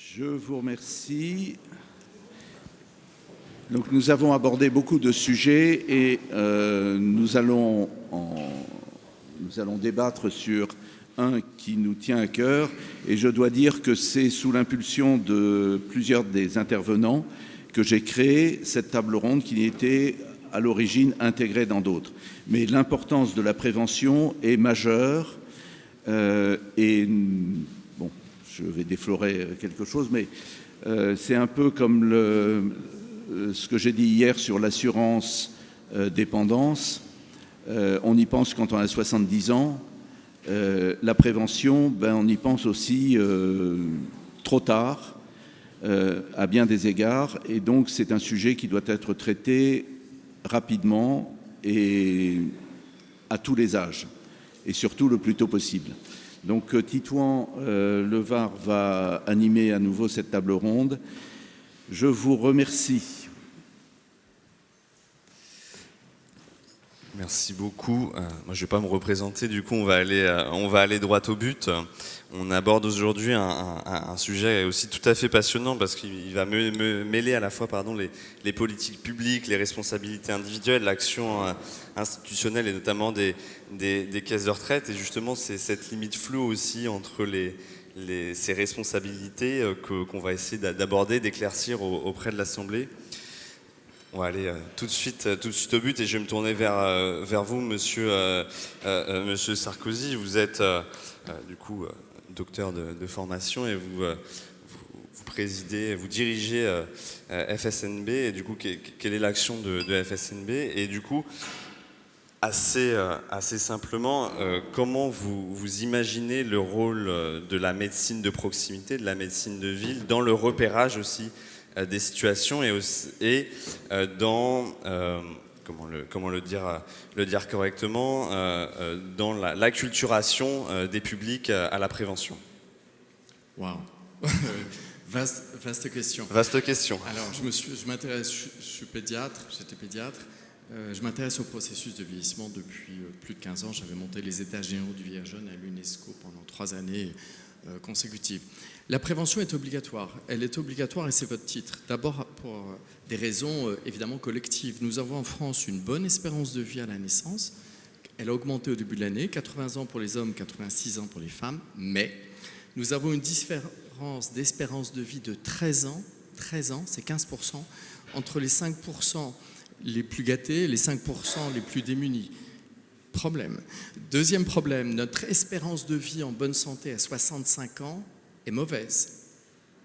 Je vous remercie. Donc, nous avons abordé beaucoup de sujets et nous allons débattre sur un qui nous tient à cœur. Et je dois dire que c'est sous l'impulsion de plusieurs des intervenants que j'ai créé cette table ronde qui était à l'origine intégrée dans d'autres. Mais l'importance de la prévention est majeure et bon, je vais déflorer quelque chose, mais c'est un peu comme ce que j'ai dit hier sur l'assurance dépendance. On y pense quand on a 70 ans. La prévention, on y pense aussi trop tard, à bien des égards. Et donc, c'est un sujet qui doit être traité rapidement et à tous les âges, et surtout le plus tôt possible. Donc, Titouan Levard va animer à nouveau cette table ronde. Je vous remercie. Merci beaucoup. Moi, je ne vais pas me représenter, du coup, on va aller droit au but. On aborde aujourd'hui un sujet aussi tout à fait passionnant parce qu'il va mêler à la fois les politiques publiques, les responsabilités individuelles, l'action institutionnelle et notamment des caisses de retraite. Et justement, c'est cette limite floue aussi entre ces responsabilités qu'on va essayer d'aborder, d'éclaircir auprès de l'Assemblée. On va aller tout de suite au but et je vais me tourner vers vous, monsieur Sarkozy. Vous êtes du coup docteur de formation et vous présidez, vous dirigez FSNB. Et du coup, quelle est l'action de FSNB? Et du coup, assez simplement, comment vous imaginez le rôle de la médecine de proximité, de la médecine de ville, dans le repérage aussi des situations et dans comment le dire correctement, dans l'acculturation des publics à la prévention. Waouh. Vaste question. Vaste question. Alors, je m'intéresse, je suis pédiatre, j'étais pédiatre. Je m'intéresse au processus de vieillissement depuis plus de 15 ans. J'avais monté les états généraux du vieil jeune à l'UNESCO pendant 3 années consécutives. La prévention est obligatoire. Elle est obligatoire et c'est votre titre. D'abord pour des raisons évidemment collectives. Nous avons en France une bonne espérance de vie à la naissance. Elle a augmenté au début de l'année, 80 ans pour les hommes, 86 ans pour les femmes. Mais nous avons une différence d'espérance de vie de 13 ans, c'est 15%, entre les 5% les plus gâtés et les 5% les plus démunis. Problème. Deuxième problème, notre espérance de vie en bonne santé à 65 ans est mauvaise,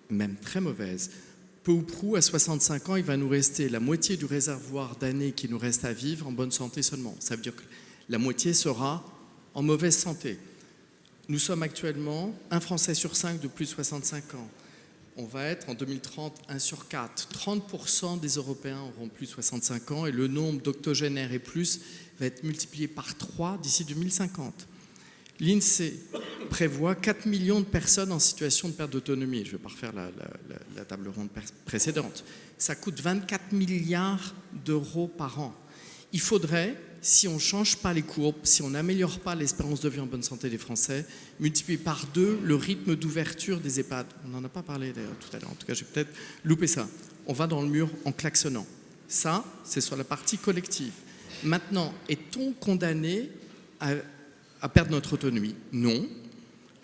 même très mauvaise. Peu ou prou, à 65 ans, il va nous rester la moitié du réservoir d'années qui nous reste à vivre en bonne santé seulement. Ça veut dire que la moitié sera en mauvaise santé. Nous sommes actuellement 1 Français sur 5 de plus de 65 ans. On va être en 2030 1 sur 4. 30% des Européens auront plus de 65 ans et le nombre d'octogénaires et plus va être multiplié par 3 d'ici 2050. L'INSEE prévoit 4 millions de personnes en situation de perte d'autonomie. Je ne vais pas refaire la table ronde précédente. Ça coûte 24 milliards d'euros par an. Il faudrait, si on ne change pas les courbes, si on n'améliore pas l'espérance de vie en bonne santé des Français, multiplier par 2 le rythme d'ouverture des EHPAD. On n'en a pas parlé d'ailleurs tout à l'heure. En tout cas, j'ai peut-être loupé ça. On va dans le mur en klaxonnant. Ça, c'est sur la partie collective. Maintenant, est-on condamné à perdre notre autonomie? Non.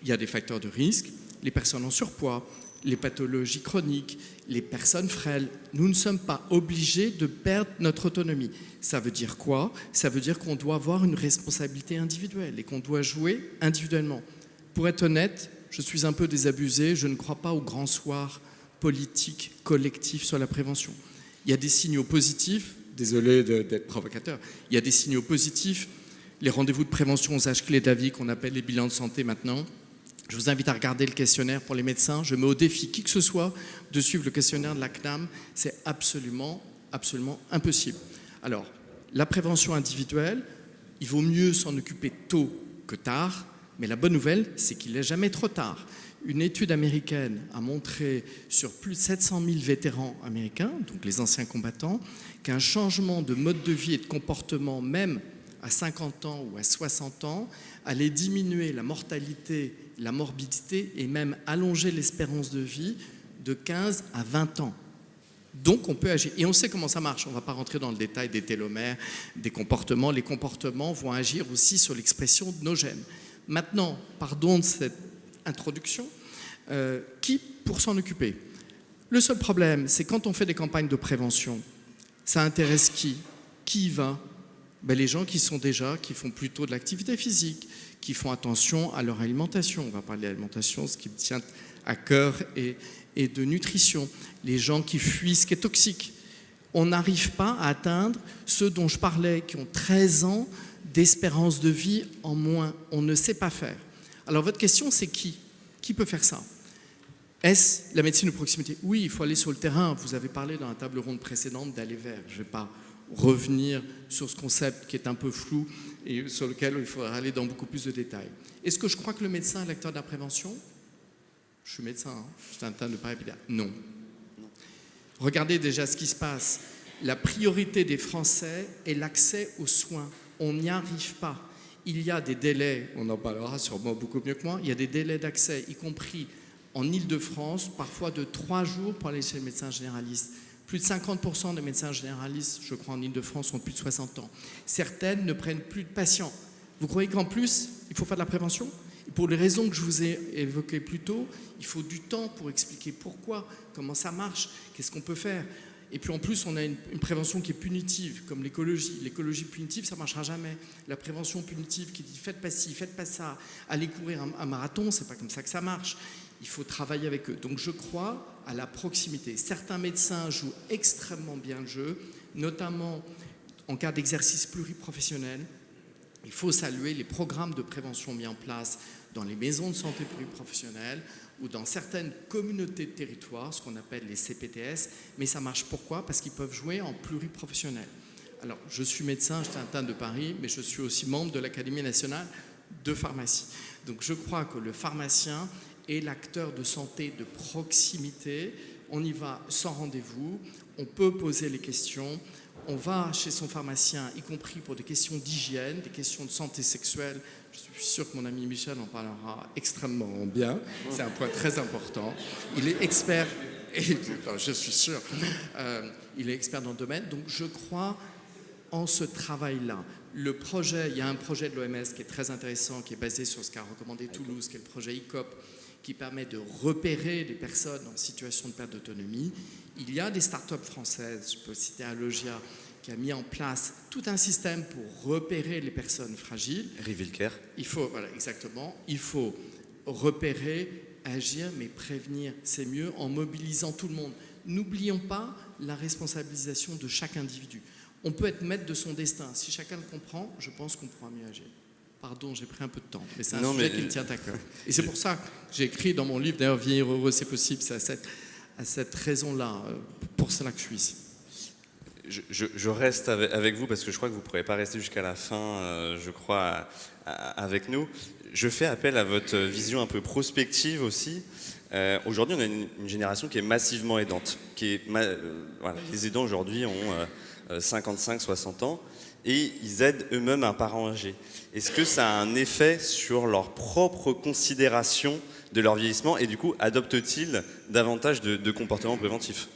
Il y a des facteurs de risque, les personnes en surpoids, les pathologies chroniques, les personnes frêles. Nous ne sommes pas obligés de perdre notre autonomie. Ça veut dire quoi? Ça veut dire qu'on doit avoir une responsabilité individuelle et qu'on doit jouer individuellement. Pour être honnête, je suis un peu désabusé, je ne crois pas au grand soir politique collectif sur la prévention. Il y a des signaux positifs, désolé d'être provocateur, il y a des signaux positifs, les rendez-vous de prévention aux âges clés de la vie qu'on appelle les bilans de santé maintenant. Je vous invite à regarder le questionnaire pour les médecins. Je mets au défi qui que ce soit de suivre le questionnaire de la CNAM. C'est absolument impossible. Alors, la prévention individuelle, il vaut mieux s'en occuper tôt que tard, mais la bonne nouvelle, c'est qu'il n'est jamais trop tard. Une étude américaine a montré sur plus de 700 000 vétérans américains, donc les anciens combattants, qu'un changement de mode de vie et de comportement, même à 50 ans ou à 60 ans, allait diminuer la mortalité, la morbidité et même allonger l'espérance de vie de 15 à 20 ans. Donc on peut agir. Et on sait comment ça marche. On ne va pas rentrer dans le détail des télomères, des comportements. Les comportements vont agir aussi sur l'expression de nos gènes. Maintenant, pardon de cette introduction, qui pour s'en occuper? Le seul problème, c'est quand on fait des campagnes de prévention, ça intéresse qui? Qui y va? Les gens qui font plutôt de l'activité physique, qui font attention à leur alimentation. On va parler d'alimentation, ce qui me tient à cœur, et de nutrition. Les gens qui fuient ce qui est toxique. On n'arrive pas à atteindre ceux dont je parlais, qui ont 13 ans d'espérance de vie en moins. On ne sait pas faire. Alors votre question, c'est qui? Qui peut faire ça? Est-ce la médecine de proximité? Oui, il faut aller sur le terrain. Vous avez parlé dans la table ronde précédente d'aller vers. Je ne vais pas revenir sur ce concept qui est un peu flou et sur lequel il faudra aller dans beaucoup plus de détails. Est-ce que je crois que le médecin est l'acteur de la prévention? Je suis médecin, hein. Je suis un tas de pédiatre. Non. Regardez déjà ce qui se passe. La priorité des Français est l'accès aux soins. On n'y arrive pas. Il y a des délais, on en parlera sûrement beaucoup mieux que moi, il y a des délais d'accès, y compris en Île-de-France, parfois de 3 jours pour aller chez le médecin généraliste. Plus de 50% des médecins généralistes, je crois, en Île-de-France, ont plus de 60 ans. Certaines ne prennent plus de patients. Vous croyez qu'en plus, il faut faire de la prévention? Et pour les raisons que je vous ai évoquées plus tôt, il faut du temps pour expliquer pourquoi, comment ça marche, qu'est-ce qu'on peut faire. Et puis en plus, on a une prévention qui est punitive, comme l'écologie. L'écologie punitive, ça ne marchera jamais. La prévention punitive qui dit faites pas ci, faites pas ça, allez courir un marathon, c'est pas comme ça que ça marche. Il faut travailler avec eux. Donc je crois à la proximité. Certains médecins jouent extrêmement bien le jeu, notamment en cas d'exercice pluriprofessionnel. Il faut saluer les programmes de prévention mis en place dans les maisons de santé pluriprofessionnelles ou dans certaines communautés de territoire, ce qu'on appelle les CPTS. Mais ça marche pourquoi? Parce qu'ils peuvent jouer en pluriprofessionnel. Alors, je suis médecin, j'étais interne de Paris, mais je suis aussi membre de l'Académie nationale de pharmacie. Donc je crois que le pharmacien est l'acteur de santé de proximité. On y va sans rendez-vous, on peut poser les questions, on va chez son pharmacien, y compris pour des questions d'hygiène, des questions de santé sexuelle. Je suis sûr que mon ami Michel en parlera extrêmement bien. C'est un point très important. Il est expert, et je suis sûr, il est expert dans le domaine. Donc je crois en ce travail-là. Il y a un projet de l'OMS qui est très intéressant, qui est basé sur ce qu'a recommandé Toulouse, qui est le projet ICOP, qui permet de repérer les personnes en situation de perte d'autonomie. Il y a des startups françaises, je peux citer Alogia, qui a mis en place tout un système pour repérer les personnes fragiles. Rivilcare. Voilà, exactement. Il faut repérer, agir, mais prévenir, c'est mieux en mobilisant tout le monde. N'oublions pas la responsabilisation de chaque individu. On peut être maître de son destin. Si chacun le comprend, je pense qu'on pourra mieux agir. Pardon, j'ai pris un peu de temps, mais c'est un sujet qui me tient à cœur. Et c'est pour ça que j'ai écrit dans mon livre, d'ailleurs, Vieillir heureux, c'est possible, c'est à cette raison-là, pour cela que je suis ici. Je reste avec vous parce que je crois que vous ne pourrez pas rester jusqu'à la fin, je crois, avec nous. Je fais appel à votre vision un peu prospective aussi. Aujourd'hui, on a une génération qui est massivement aidante. Les aidants aujourd'hui ont 55-60 ans et ils aident eux-mêmes un parent âgé. Est-ce que ça a un effet sur leur propre considération de leur vieillissement et du coup, adoptent-ils davantage de comportements préventifs?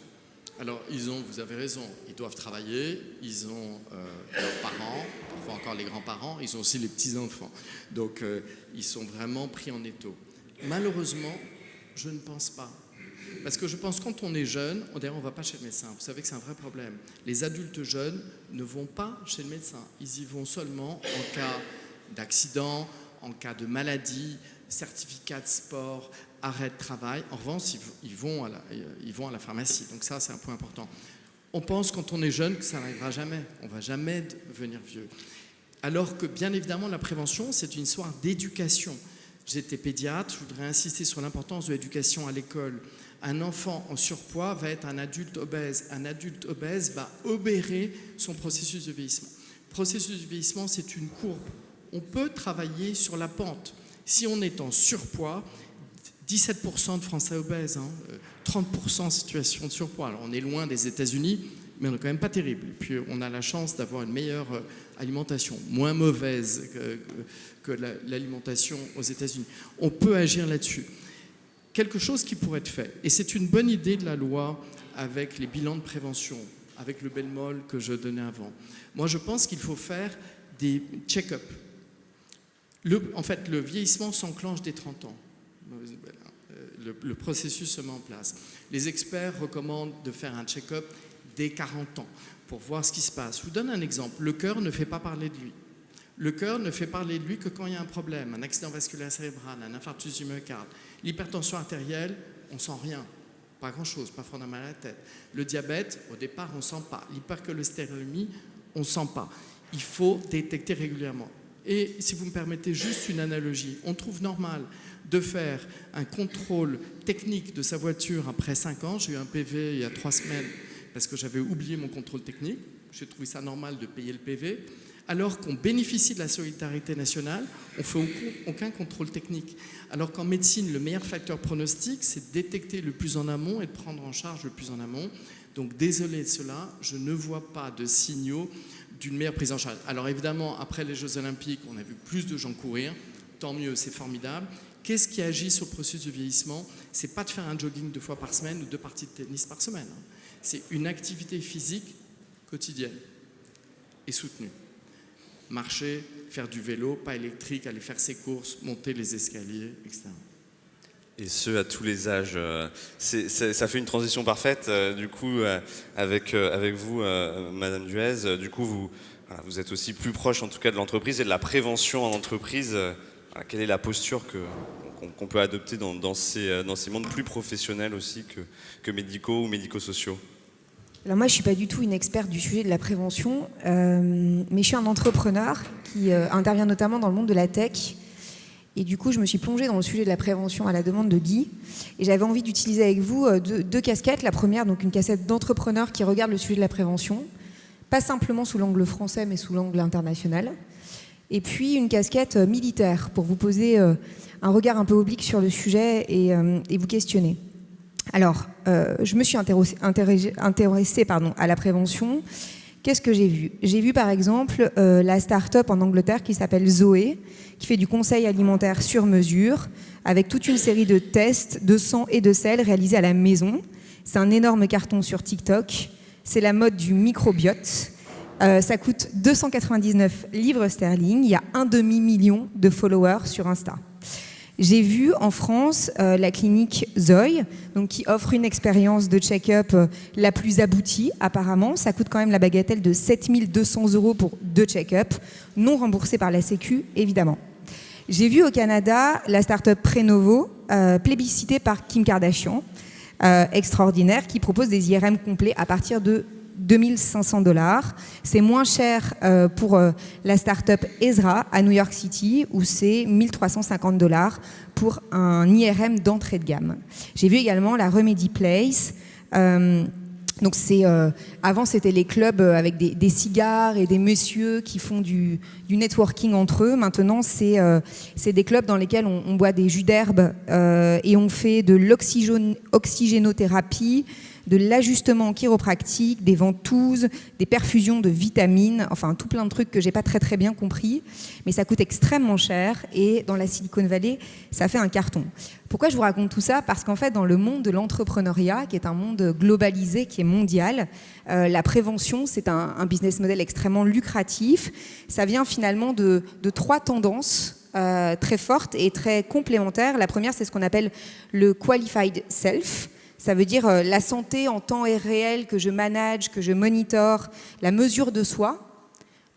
Alors, vous avez raison, ils doivent travailler, ils ont leurs parents, parfois encore les grands-parents, ils ont aussi les petits-enfants. Donc, ils sont vraiment pris en étau. Malheureusement, je ne pense pas. Parce que je pense que quand on est jeune, d'ailleurs on ne va pas chez le médecin. Vous savez que c'est un vrai problème. Les adultes jeunes ne vont pas chez le médecin. Ils y vont seulement en cas d'accident, en cas de maladie, certificat de sport, arrêt de travail. En revanche, ils vont à la pharmacie. Donc ça, c'est un point important. On pense quand on est jeune que ça n'arrivera jamais. On ne va jamais devenir vieux. Alors que bien évidemment, la prévention, c'est une histoire d'éducation. J'étais pédiatre, je voudrais insister sur l'importance de l'éducation à l'école. Un enfant en surpoids va être un adulte obèse. Un adulte obèse va obérer son processus de vieillissement. Le processus de vieillissement, c'est une courbe. On peut travailler sur la pente. Si on est en surpoids, 17% de Français obèses, 30% en situation de surpoids. Alors on est loin des États-Unis, mais on n'est quand même pas terrible. Et puis on a la chance d'avoir une meilleure alimentation, moins mauvaise que l'alimentation aux États-Unis. On peut agir là-dessus. quelque chose qui pourrait être fait. Et c'est une bonne idée de la loi avec les bilans de prévention, avec le Belmol que je donnais avant. Moi, je pense qu'il faut faire des check-up. En fait, le vieillissement s'enclenche dès 30 ans. Le processus se met en place. Les experts recommandent de faire un check-up dès 40 ans pour voir ce qui se passe. Je vous donne un exemple. Le cœur ne fait pas parler de lui. Le cœur ne fait parler de lui que quand il y a un problème, un accident vasculaire cérébral, un infarctus du myocarde. L'hypertension artérielle, on ne sent rien. Pas grand-chose, pas fort mal à la tête. Le diabète, au départ, on ne sent pas. L'hypercholestérolémie, on ne sent pas. Il faut détecter régulièrement. Et si vous me permettez juste une analogie, on trouve normal de faire un contrôle technique de sa voiture après 5 ans. J'ai eu un PV il y a 3 semaines parce que j'avais oublié mon contrôle technique. J'ai trouvé ça normal de payer le PV. Alors qu'on bénéficie de la solidarité nationale, on ne fait aucun contrôle technique. Alors qu'en médecine, le meilleur facteur pronostic, c'est de détecter le plus en amont et de prendre en charge le plus en amont. Donc désolé de cela, je ne vois pas de signaux d'une meilleure prise en charge. Alors évidemment, après les Jeux Olympiques, on a vu plus de gens courir, tant mieux, c'est formidable. Qu'est-ce qui agit sur le processus de vieillissement? C'est pas de faire un jogging 2 fois par semaine ou 2 parties de tennis par semaine. C'est une activité physique quotidienne et soutenue. Marcher, faire du vélo, pas électrique, aller faire ses courses, monter les escaliers, etc. Et ce, à tous les âges. Ça fait une transition parfaite, du coup, avec vous, Madame Duez. Du coup, vous êtes aussi plus proche, en tout cas, de l'entreprise et de la prévention en entreprise. Quelle est la posture qu'on peut adopter dans ces mondes plus professionnels aussi que médicaux ou médico-sociaux? Alors moi, je ne suis pas du tout une experte du sujet de la prévention, mais je suis un entrepreneur qui intervient notamment dans le monde de la tech. Et du coup, je me suis plongée dans le sujet de la prévention à la demande de Guy. Et j'avais envie d'utiliser avec vous deux casquettes. La première, donc une casquette d'entrepreneur qui regarde le sujet de la prévention, pas simplement sous l'angle français, mais sous l'angle international. Et puis une casquette militaire pour vous poser un regard un peu oblique sur le sujet et vous questionner. Alors, je me suis intéressée à la prévention. Qu'est-ce que j'ai vu? J'ai vu par exemple la start-up en Angleterre qui s'appelle Zoé, qui fait du conseil alimentaire sur mesure, avec toute une série de tests de sang et de sel réalisés à la maison. C'est un énorme carton sur TikTok. C'est la mode du microbiote. Ça coûte 299 livres sterling. Il y a 1,5 million de followers sur Insta. J'ai vu en France la clinique Zoe, donc qui offre une expérience de check-up la plus aboutie apparemment. Ça coûte quand même la bagatelle de 7 200 € pour 2 check-up, non remboursés par la Sécu, évidemment. J'ai vu au Canada la start-up Prenovo, plébiscitée par Kim Kardashian, extraordinaire, qui propose des IRM complets à partir de 2 500 $. C'est moins cher pour la start-up Ezra à New York City, où c'est 1 350 $ pour un IRM d'entrée de gamme. J'ai vu également la Remedy Place. Donc avant, c'était les clubs avec des cigares et des messieurs qui font du networking entre eux. Maintenant, c'est des clubs dans lesquels on boit des jus d'herbe et on fait de l'oxygénothérapie, de l'ajustement chiropractique, des ventouses, des perfusions de vitamines, enfin tout plein de trucs que j'ai pas très bien compris, mais ça coûte extrêmement cher et dans la Silicon Valley, ça fait un carton. Pourquoi je vous raconte tout ça? Parce qu'en fait, dans le monde de l'entrepreneuriat, qui est un monde globalisé, qui est mondial, la prévention, c'est un business model extrêmement lucratif. Ça vient finalement de 3 tendances très fortes et très complémentaires. La première, c'est ce qu'on appelle le qualified self. Ça veut dire la santé en temps réel que je manage, que je monitore, la mesure de soi,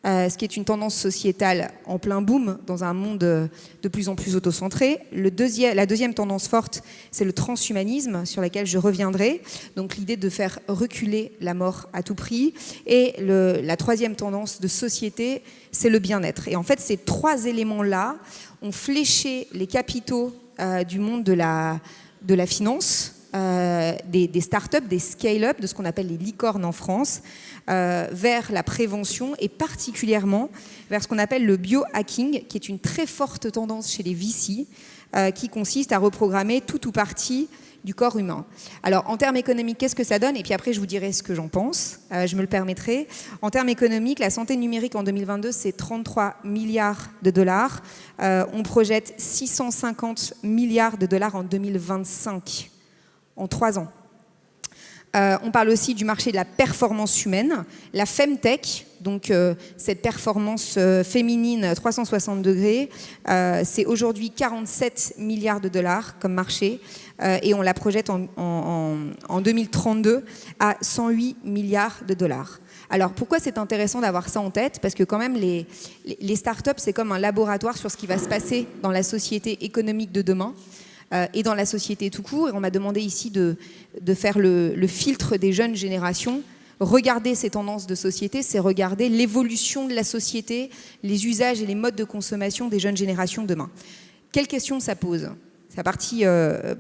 ce qui est une tendance sociétale en plein boom dans un monde de plus en plus autocentré. La deuxième tendance forte, c'est le transhumanisme, sur laquelle je reviendrai. Donc l'idée de faire reculer la mort à tout prix. Et la troisième tendance de société, c'est le bien-être. Et en fait, ces 3 éléments-là ont fléché les capitaux du monde de la finance, des startups, des scale-up, de ce qu'on appelle les licornes en France, vers la prévention et particulièrement vers ce qu'on appelle le biohacking, qui est une très forte tendance chez les VC, qui consiste à reprogrammer tout ou partie du corps humain. Alors, en termes économiques, qu'est-ce que ça donne? Et puis après, je vous dirai ce que j'en pense, je me le permettrai. En termes économiques, la santé numérique en 2022, c'est 33 milliards de dollars. On projette 650 milliards de dollars en 2025, en 3 ans. On parle aussi du marché de la performance humaine, la Femtech, donc cette performance féminine 360 degrés, c'est aujourd'hui 47 milliards de dollars comme marché et on la projette en 2032 à 108 milliards de dollars. Alors pourquoi c'est intéressant d'avoir ça en tête? Parce que quand même les startups, c'est comme un laboratoire sur ce qui va se passer dans la société économique de demain. Et dans la société tout court. Et on m'a demandé ici de faire le filtre des jeunes générations. Regarder ces tendances de société, c'est regarder l'évolution de la société, les usages et les modes de consommation des jeunes générations demain. Quelle question ça pose? C'est la partie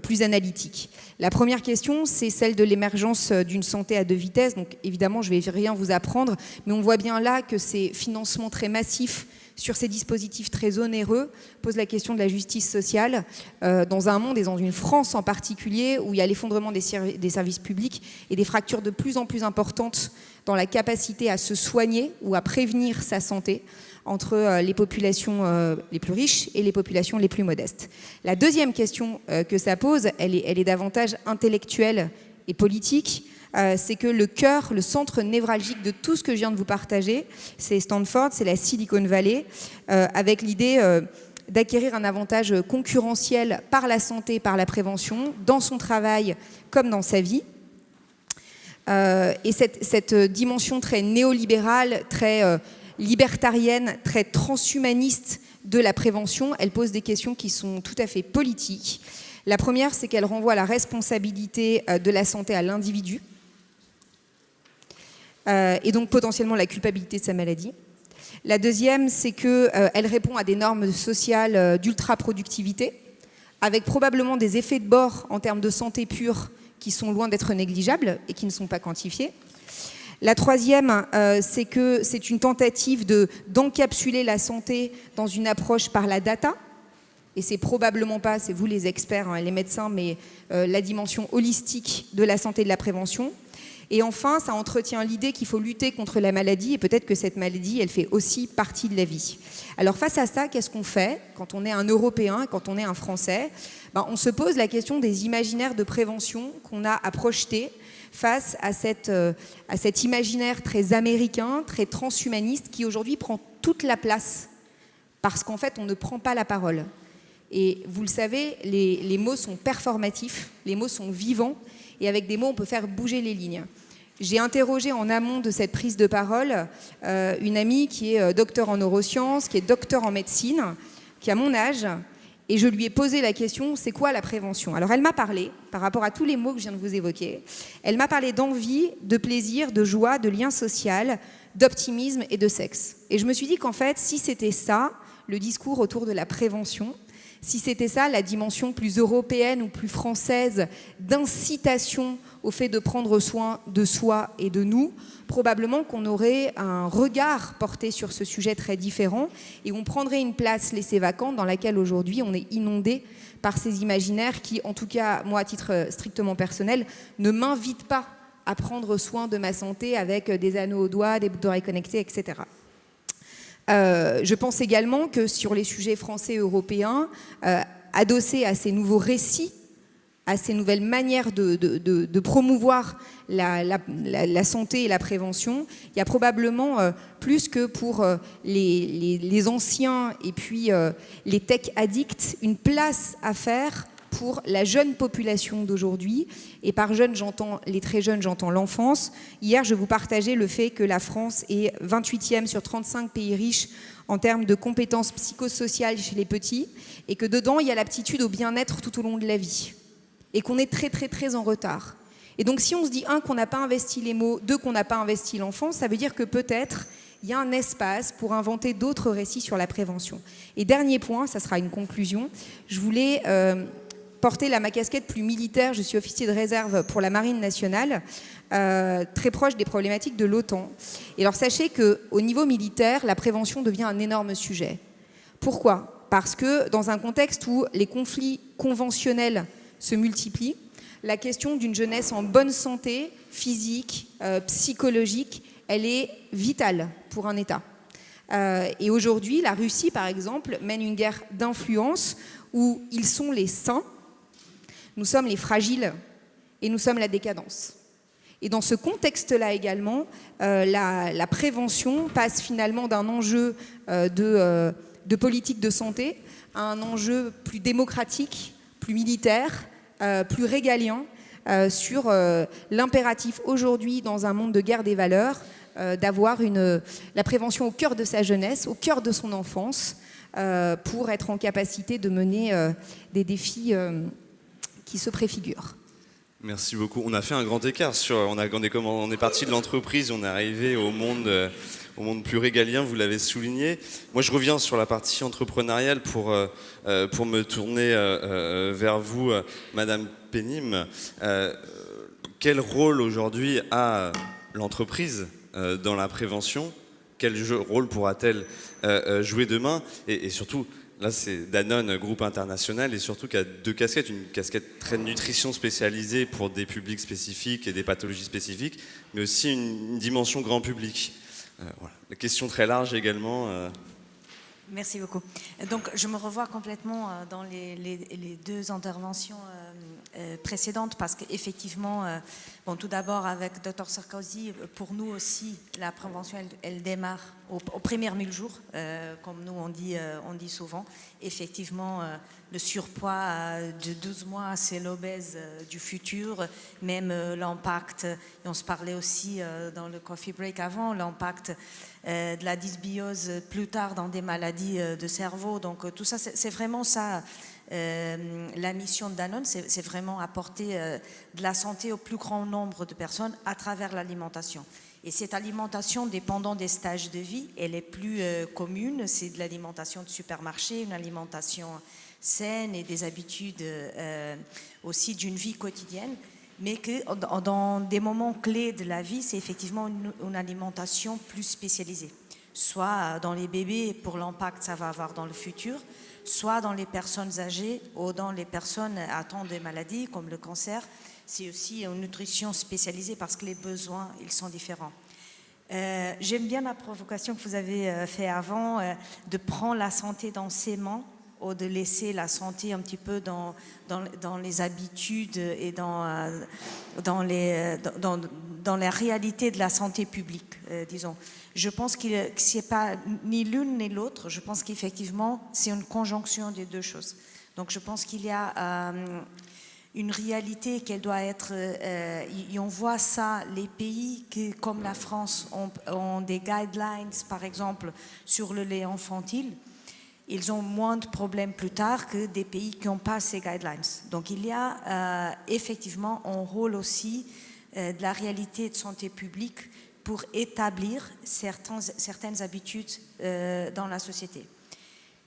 plus analytique. La première question, c'est celle de l'émergence d'une santé à 2 vitesses. Donc évidemment, je ne vais rien vous apprendre, mais on voit bien là que ces financements très massifs sur ces dispositifs très onéreux pose la question de la justice sociale dans un monde et dans une France en particulier où il y a l'effondrement des services publics et des fractures de plus en plus importantes dans la capacité à se soigner ou à prévenir sa santé entre les populations les plus riches et les populations les plus modestes. La deuxième question que ça pose, elle est davantage intellectuelle et politique. C'est que le cœur, le centre névralgique de tout ce que je viens de vous partager, c'est Stanford, c'est la Silicon Valley, avec l'idée d'acquérir un avantage concurrentiel par la santé, par la prévention, dans son travail comme dans sa vie. Et cette dimension très néolibérale, très libertarienne, très transhumaniste de la prévention, elle pose des questions qui sont tout à fait politiques. La première, c'est qu'elle renvoie la responsabilité de la santé à l'individu. Et donc potentiellement la culpabilité de sa maladie. La deuxième, c'est qu'elle répond à des normes sociales d'ultra-productivité, avec probablement des effets de bord en termes de santé pure qui sont loin d'être négligeables et qui ne sont pas quantifiés. La troisième, c'est que c'est une tentative d'encapsuler la santé dans une approche par la data. Et c'est probablement pas, c'est vous les experts, les médecins, mais la dimension holistique de la santé et de la prévention. Et enfin, ça entretient l'idée qu'il faut lutter contre la maladie et peut-être que cette maladie, elle fait aussi partie de la vie. Alors face à ça, qu'est-ce qu'on fait quand on est un Européen, quand on est un Français? On se pose la question des imaginaires de prévention qu'on a à projeter face à cet imaginaire très américain, très transhumaniste qui aujourd'hui prend toute la place parce qu'en fait, on ne prend pas la parole. Et vous le savez, les mots sont performatifs, les mots sont vivants et avec des mots, on peut faire bouger les lignes. J'ai interrogé en amont de cette prise de parole une amie qui est docteur en neurosciences, qui est docteur en médecine, qui a mon âge, et je lui ai posé la question, c'est quoi la prévention? Alors elle m'a parlé, par rapport à tous les mots que je viens de vous évoquer, elle m'a parlé d'envie, de plaisir, de joie, de lien social, d'optimisme et de sexe. Et je me suis dit qu'en fait, si c'était ça, le discours autour de la prévention, si c'était ça, la dimension plus européenne ou plus française d'incitation au fait de prendre soin de soi et de nous, probablement qu'on aurait un regard porté sur ce sujet très différent et on prendrait une place laissée vacante dans laquelle aujourd'hui on est inondé par ces imaginaires qui, en tout cas, moi, à titre strictement personnel, ne m'invitent pas à prendre soin de ma santé avec des anneaux aux doigts, des boucles d'oreilles connectées, etc. Je pense également que sur les sujets français et européens, adossés à ces nouveaux récits, à ces nouvelles manières de promouvoir la santé et la prévention, il y a probablement plus que pour les anciens et puis les tech addicts, une place à faire pour la jeune population d'aujourd'hui. Et par jeune, j'entends les très jeunes, j'entends l'enfance. Hier, je vous partageais le fait que la France est 28e sur 35 pays riches en termes de compétences psychosociales chez les petits, et que dedans, il y a l'aptitude au bien-être tout au long de la vie. Et qu'on est très, très, très en retard. Et donc, si on se dit, 1, qu'on n'a pas investi les mots, 2, qu'on n'a pas investi l'enfance, ça veut dire que peut-être, il y a un espace pour inventer d'autres récits sur la prévention. Et dernier point, ça sera une conclusion, je voulais porter ma casquette plus militaire. Je suis officier de réserve pour la Marine nationale, très proche des problématiques de l'OTAN. Et alors sachez qu'au niveau militaire, la prévention devient un énorme sujet. Pourquoi? Parce que dans un contexte où les conflits conventionnels se multiplient, la question d'une jeunesse en bonne santé physique, psychologique, elle est vitale pour un État. Et aujourd'hui, la Russie, par exemple, mène une guerre d'influence où ils sont les saints, nous sommes les fragiles et nous sommes la décadence. Et dans ce contexte-là également, la prévention passe finalement d'un enjeu de politique de santé à un enjeu plus démocratique, plus militaire, plus régalien, sur l'impératif aujourd'hui, dans un monde de guerre des valeurs, d'avoir la prévention au cœur de sa jeunesse, au cœur de son enfance, pour être en capacité de mener des défis qui se préfigurent. Merci beaucoup. On a fait un grand écart. On est parti de l'entreprise, on est arrivé au monde plus régalien, vous l'avez souligné. Moi, je reviens sur la partie entrepreneuriale pour me tourner vers vous, Madame Pénime. Quel rôle aujourd'hui a l'entreprise dans la prévention? Quel rôle pourra-t-elle jouer demain? Et surtout, là, c'est Danone, groupe international, et surtout qui a deux casquettes. Une casquette très nutrition spécialisée pour des publics spécifiques et des pathologies spécifiques, mais aussi une dimension grand public. Voilà. La question très large également. Merci beaucoup. Donc, je me revois complètement dans les deux interventions précédentes parce qu'effectivement, bon, tout d'abord avec Dr Sarkozy, pour nous aussi, la prévention, elle démarre au premier 1000 jours, comme nous on dit souvent. Effectivement, le surpoids de 12 mois, c'est l'obèse du futur, même l'impact, et on se parlait aussi dans le coffee break avant, l'impact de la dysbiose plus tard dans des maladies de cerveau. Donc tout ça, c'est vraiment ça, la mission de Danone, c'est vraiment apporter de la santé au plus grand nombre de personnes à travers l'alimentation. Et cette alimentation, dépendant des stages de vie, elle est plus commune. C'est de l'alimentation de supermarché, une alimentation saine et des habitudes aussi d'une vie quotidienne. Mais que dans des moments clés de la vie, c'est effectivement une alimentation plus spécialisée. Soit dans les bébés, pour l'impact que ça va avoir dans le futur, soit dans les personnes âgées ou dans les personnes atteintes de maladies comme le cancer. C'est aussi une nutrition spécialisée parce que les besoins, ils sont différents. J'aime bien la provocation que vous avez fait avant, de prendre la santé dans ses mains ou de laisser la santé un petit peu dans les habitudes et dans la réalité de la santé publique, disons. Je pense que ce n'est pas ni l'une ni l'autre. Je pense qu'effectivement, c'est une conjonction des deux choses. Donc, je pense qu'il y a une réalité qu'elle doit être... et on voit ça, les pays qui, comme la France, ont des guidelines, par exemple, sur le lait infantile. Ils ont moins de problèmes plus tard que des pays qui n'ont pas ces guidelines. Donc il y a effectivement un rôle aussi de la réalité de santé publique pour établir certaines habitudes dans la société.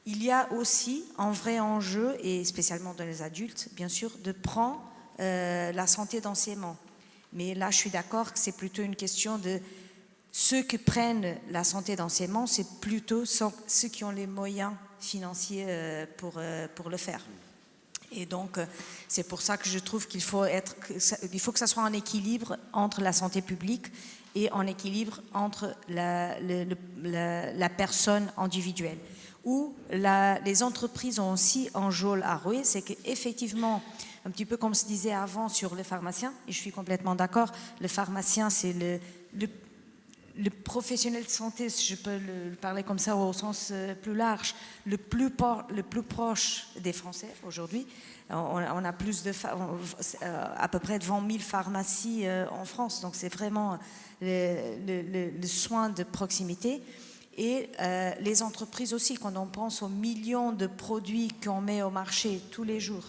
Il y a aussi un vrai enjeu, et spécialement dans les adultes, bien sûr, de prendre la santé dans ses mains. Mais là, je suis d'accord que c'est plutôt une question de ceux qui prennent la santé dans ses mains, c'est plutôt ceux qui ont les moyens financiers pour le faire. Et donc, c'est pour ça que je trouve qu'il faut que ça soit un équilibre entre la santé publique et un équilibre entre la personne individuelle. Où les entreprises ont aussi un rôle à jouer, c'est qu'effectivement, un petit peu comme se disait avant sur le pharmacien, et je suis complètement d'accord, le pharmacien, c'est le professionnel de santé, si je peux le parler comme ça au sens plus large, le plus proche des Français aujourd'hui. On a à peu près 20 000 pharmacies en France, donc c'est vraiment le soin de proximité. Et les entreprises aussi, quand on pense aux millions de produits qu'on met au marché tous les jours,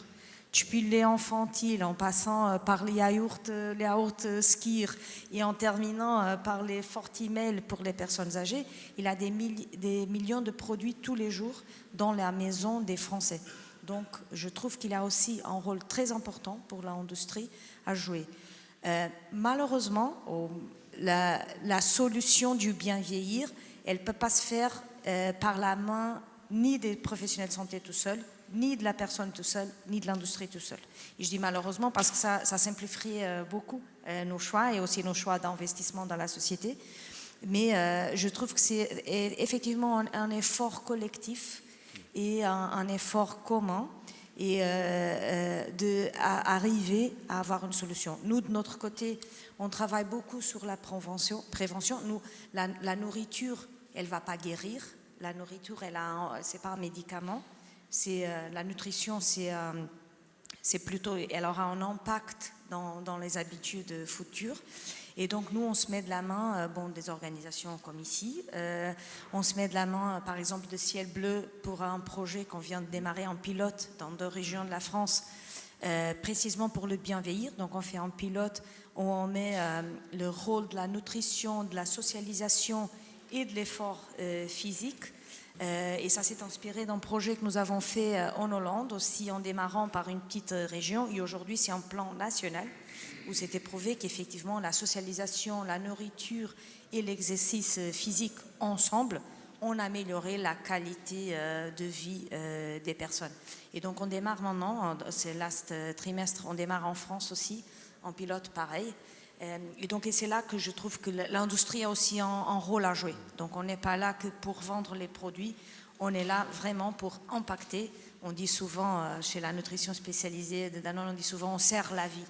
depuis le lait infantile, en passant par les yaourts Skir et en terminant par les Fortimel pour les personnes âgées, il y a des millions de produits tous les jours dans la maison des Français. Donc, je trouve qu'il y a aussi un rôle très important pour l'industrie à jouer. Malheureusement, la solution du bien vieillir, elle ne peut pas se faire par la main ni des professionnels de santé tout seuls, ni de la personne tout seul, ni de l'industrie tout seul. Et je dis malheureusement parce que ça simplifierait beaucoup nos choix et aussi nos choix d'investissement dans la société. Mais je trouve que c'est effectivement un effort collectif et un effort commun et d'arriver à avoir une solution. Nous, de notre côté, on travaille beaucoup sur la prévention. Nous, la nourriture, elle ne va pas guérir. La nourriture, c'est pas un médicament. La nutrition, c'est plutôt, elle aura un impact dans les habitudes futures. Et donc, nous, on se met de la main, des organisations comme ici, on se met de la main, par exemple, de Ciel Bleu pour un projet qu'on vient de démarrer en pilote dans 2 régions de la France, précisément pour le bien vieillir. Donc, on fait un pilote où on met le rôle de la nutrition, de la socialisation et de l'effort physique. Et ça s'est inspiré d'un projet que nous avons fait en Hollande, aussi en démarrant par une petite région. Et aujourd'hui, c'est un plan national où c'était prouvé qu'effectivement, la socialisation, la nourriture et l'exercice physique ensemble ont amélioré la qualité de vie des personnes. Et donc, on démarre maintenant, c'est last trimestre, on démarre en France aussi, en pilote pareil. Et c'est là que je trouve que l'industrie a aussi un rôle à jouer. Donc on n'est pas là que pour vendre les produits, on est là vraiment pour impacter. On dit souvent, chez la nutrition spécialisée de Danone, on dit souvent on sert la vie.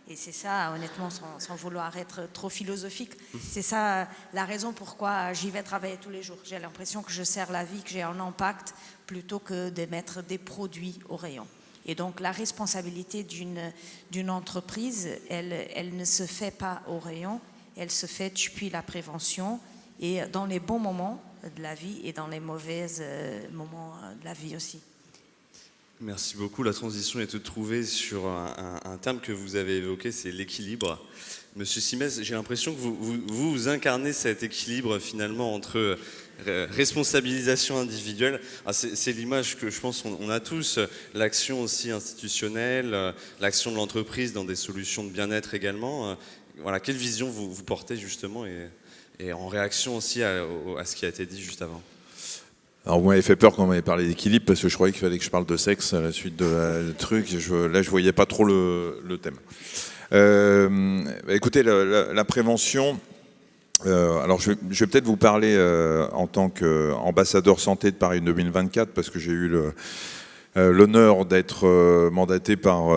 Et c'est ça, honnêtement, sans vouloir être trop philosophique, c'est ça la raison pourquoi j'y vais travailler tous les jours. J'ai l'impression que je sers la vie, que j'ai un impact, plutôt que de mettre des produits au rayon. Et donc la responsabilité d'une entreprise, elle ne se fait pas au rayon, elle se fait depuis la prévention et dans les bons moments de la vie et dans les mauvais moments de la vie aussi. Merci beaucoup. La transition est toute trouvée sur un terme que vous avez évoqué, c'est l'équilibre. Monsieur Simès, j'ai l'impression que vous incarnez cet équilibre finalement entre responsabilisation individuelle. C'est l'image que je pense qu'on a tous, l'action aussi institutionnelle, l'action de l'entreprise dans des solutions de bien-être également. Voilà, quelle vision vous portez justement et en réaction aussi à ce qui a été dit juste avant? Alors vous m'avez fait peur quand vous m'avez parlé d'équilibre parce que je croyais qu'il fallait que je parle de sexe à la suite de la truc. Là, je voyais pas trop le thème. Écoutez, la prévention. Alors je vais peut-être vous parler en tant qu'ambassadeur santé de Paris 2024 parce que j'ai eu l'honneur d'être mandaté par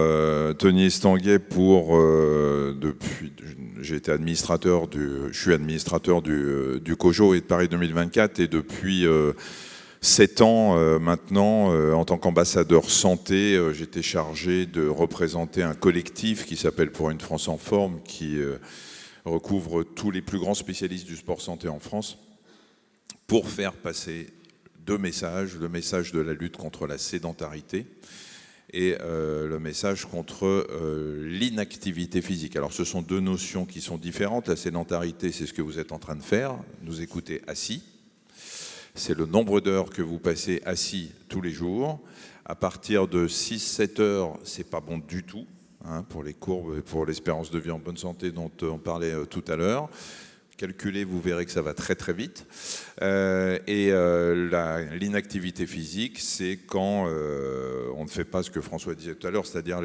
Tony Estanguet pour depuis. J'ai été je suis administrateur du COJO et de Paris 2024 et depuis 7 ans maintenant, en tant qu'ambassadeur santé, j'étais chargé de représenter un collectif qui s'appelle Pour une France en forme, qui recouvre tous les plus grands spécialistes du sport santé en France, pour faire passer 2 messages, le message de la lutte contre la sédentarité et le message contre l'inactivité physique. Alors ce sont 2 notions qui sont différentes. La sédentarité, c'est ce que vous êtes en train de faire, nous écouter assis. C'est le nombre d'heures que vous passez assis tous les jours. À partir de 6-7 heures, c'est pas bon du tout, hein, pour les courbes et pour l'espérance de vie en bonne santé dont on parlait tout à l'heure. Calculez, vous verrez que ça va très très vite. L'inactivité physique, c'est quand on ne fait pas ce que François disait tout à l'heure, c'est-à-dire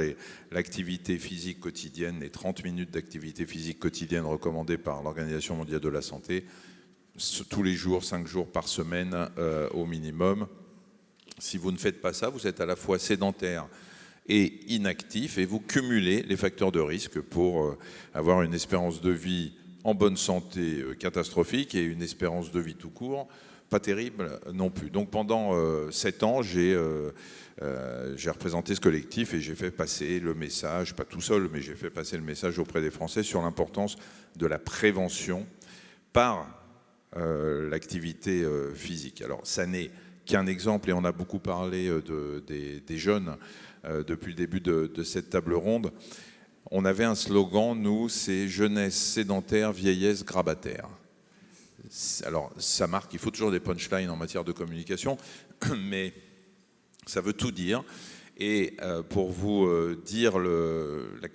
l'activité physique quotidienne, les 30 minutes d'activité physique quotidienne recommandées par l'Organisation mondiale de la santé, tous les jours, 5 jours par semaine au minimum. Si vous ne faites pas ça, vous êtes à la fois sédentaire et inactif et vous cumulez les facteurs de risque pour avoir une espérance de vie en bonne santé catastrophique et une espérance de vie tout court pas terrible non plus. Donc pendant 7 ans, j'ai représenté ce collectif et j'ai fait passer le message, pas tout seul, mais j'ai fait passer le message auprès des Français sur l'importance de la prévention par l'activité physique. Alors ça n'est qu'un exemple et on a beaucoup parlé des jeunes depuis le début de cette table ronde. On avait un slogan, nous, c'est jeunesse sédentaire, vieillesse grabataire. Alors ça marque, il faut toujours des punchlines en matière de communication, mais ça veut tout dire. Et pour vous dire la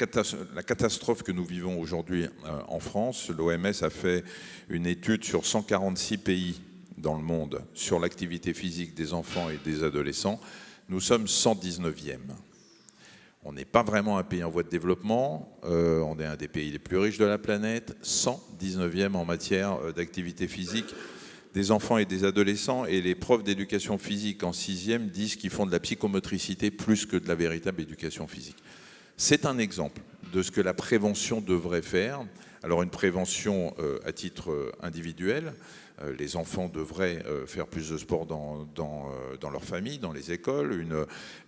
catastrophe que nous vivons aujourd'hui en France, l'OMS a fait une étude sur 146 pays dans le monde sur l'activité physique des enfants et des adolescents. Nous sommes 119e. On n'est pas vraiment un pays en voie de développement, on est un des pays les plus riches de la planète, 119e en matière d'activité physique des enfants et des adolescents, et les profs d'éducation physique en 6e disent qu'ils font de la psychomotricité plus que de la véritable éducation physique. C'est un exemple de ce que la prévention devrait faire. Alors une prévention à titre individuel, les enfants devraient faire plus de sport dans leur famille, dans les écoles,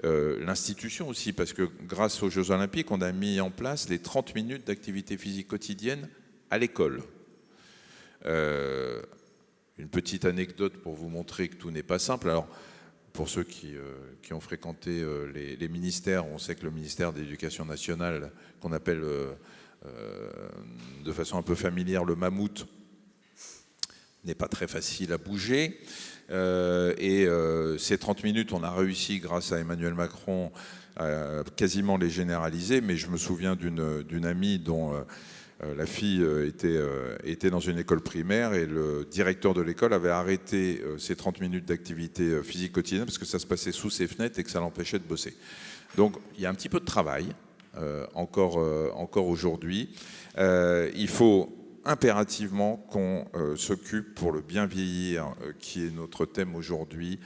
l'institution aussi, parce que grâce aux Jeux Olympiques, on a mis en place les 30 minutes d'activité physique quotidienne à l'école. Une petite anecdote pour vous montrer que tout n'est pas simple. Alors, pour ceux qui ont fréquenté les ministères, on sait que le ministère de l'Éducation nationale, qu'on appelle de façon un peu familière le mammouth, n'est pas très facile à bouger. Ces 30 minutes, on a réussi, grâce à Emmanuel Macron, à quasiment les généraliser. Mais je me souviens d'une amie dont la fille était dans une école primaire et le directeur de l'école avait arrêté ces 30 minutes d'activité physique quotidienne parce que ça se passait sous ses fenêtres et que ça l'empêchait de bosser. Donc il y a un petit peu de travail encore aujourd'hui. Il faut impérativement qu'on s'occupe, pour le bien vieillir, qui est notre thème aujourd'hui,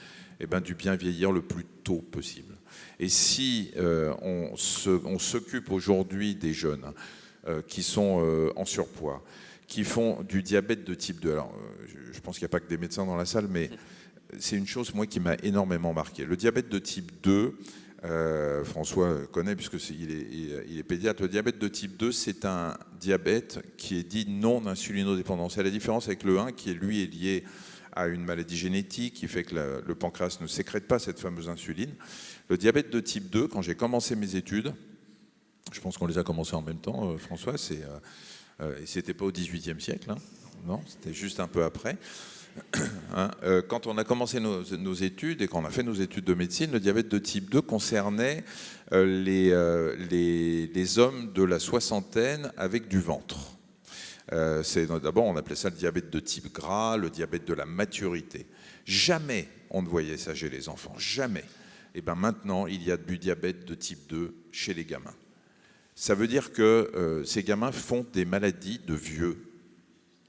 du bien vieillir le plus tôt possible. Et si on s'occupe aujourd'hui des jeunes qui sont en surpoids, qui font du diabète de type 2. Alors, je pense qu'il n'y a pas que des médecins dans la salle, mais c'est une chose, moi, qui m'a énormément marqué. Le diabète de type 2, François connaît, puisqu'il est pédiatre. Le diabète de type 2, c'est un diabète qui est dit non insulinodépendant. C'est la différence avec le 1, qui, lui, est lié à une maladie génétique, qui fait que le pancréas ne sécrète pas cette fameuse insuline. Le diabète de type 2, quand j'ai commencé mes études, je pense qu'on les a commencées en même temps, François, c'était pas au XVIIIe siècle, hein, non, c'était juste un peu après. Quand on a commencé nos études et quand on a fait nos études de médecine, le diabète de type 2 concernait les hommes de la soixantaine avec du ventre. D'abord, on appelait ça le diabète de type gras, le diabète de la maturité. Jamais on ne voyait ça chez les enfants, jamais. Et bien maintenant, il y a du diabète de type 2 chez les gamins. Ça veut dire que ces gamins font des maladies de vieux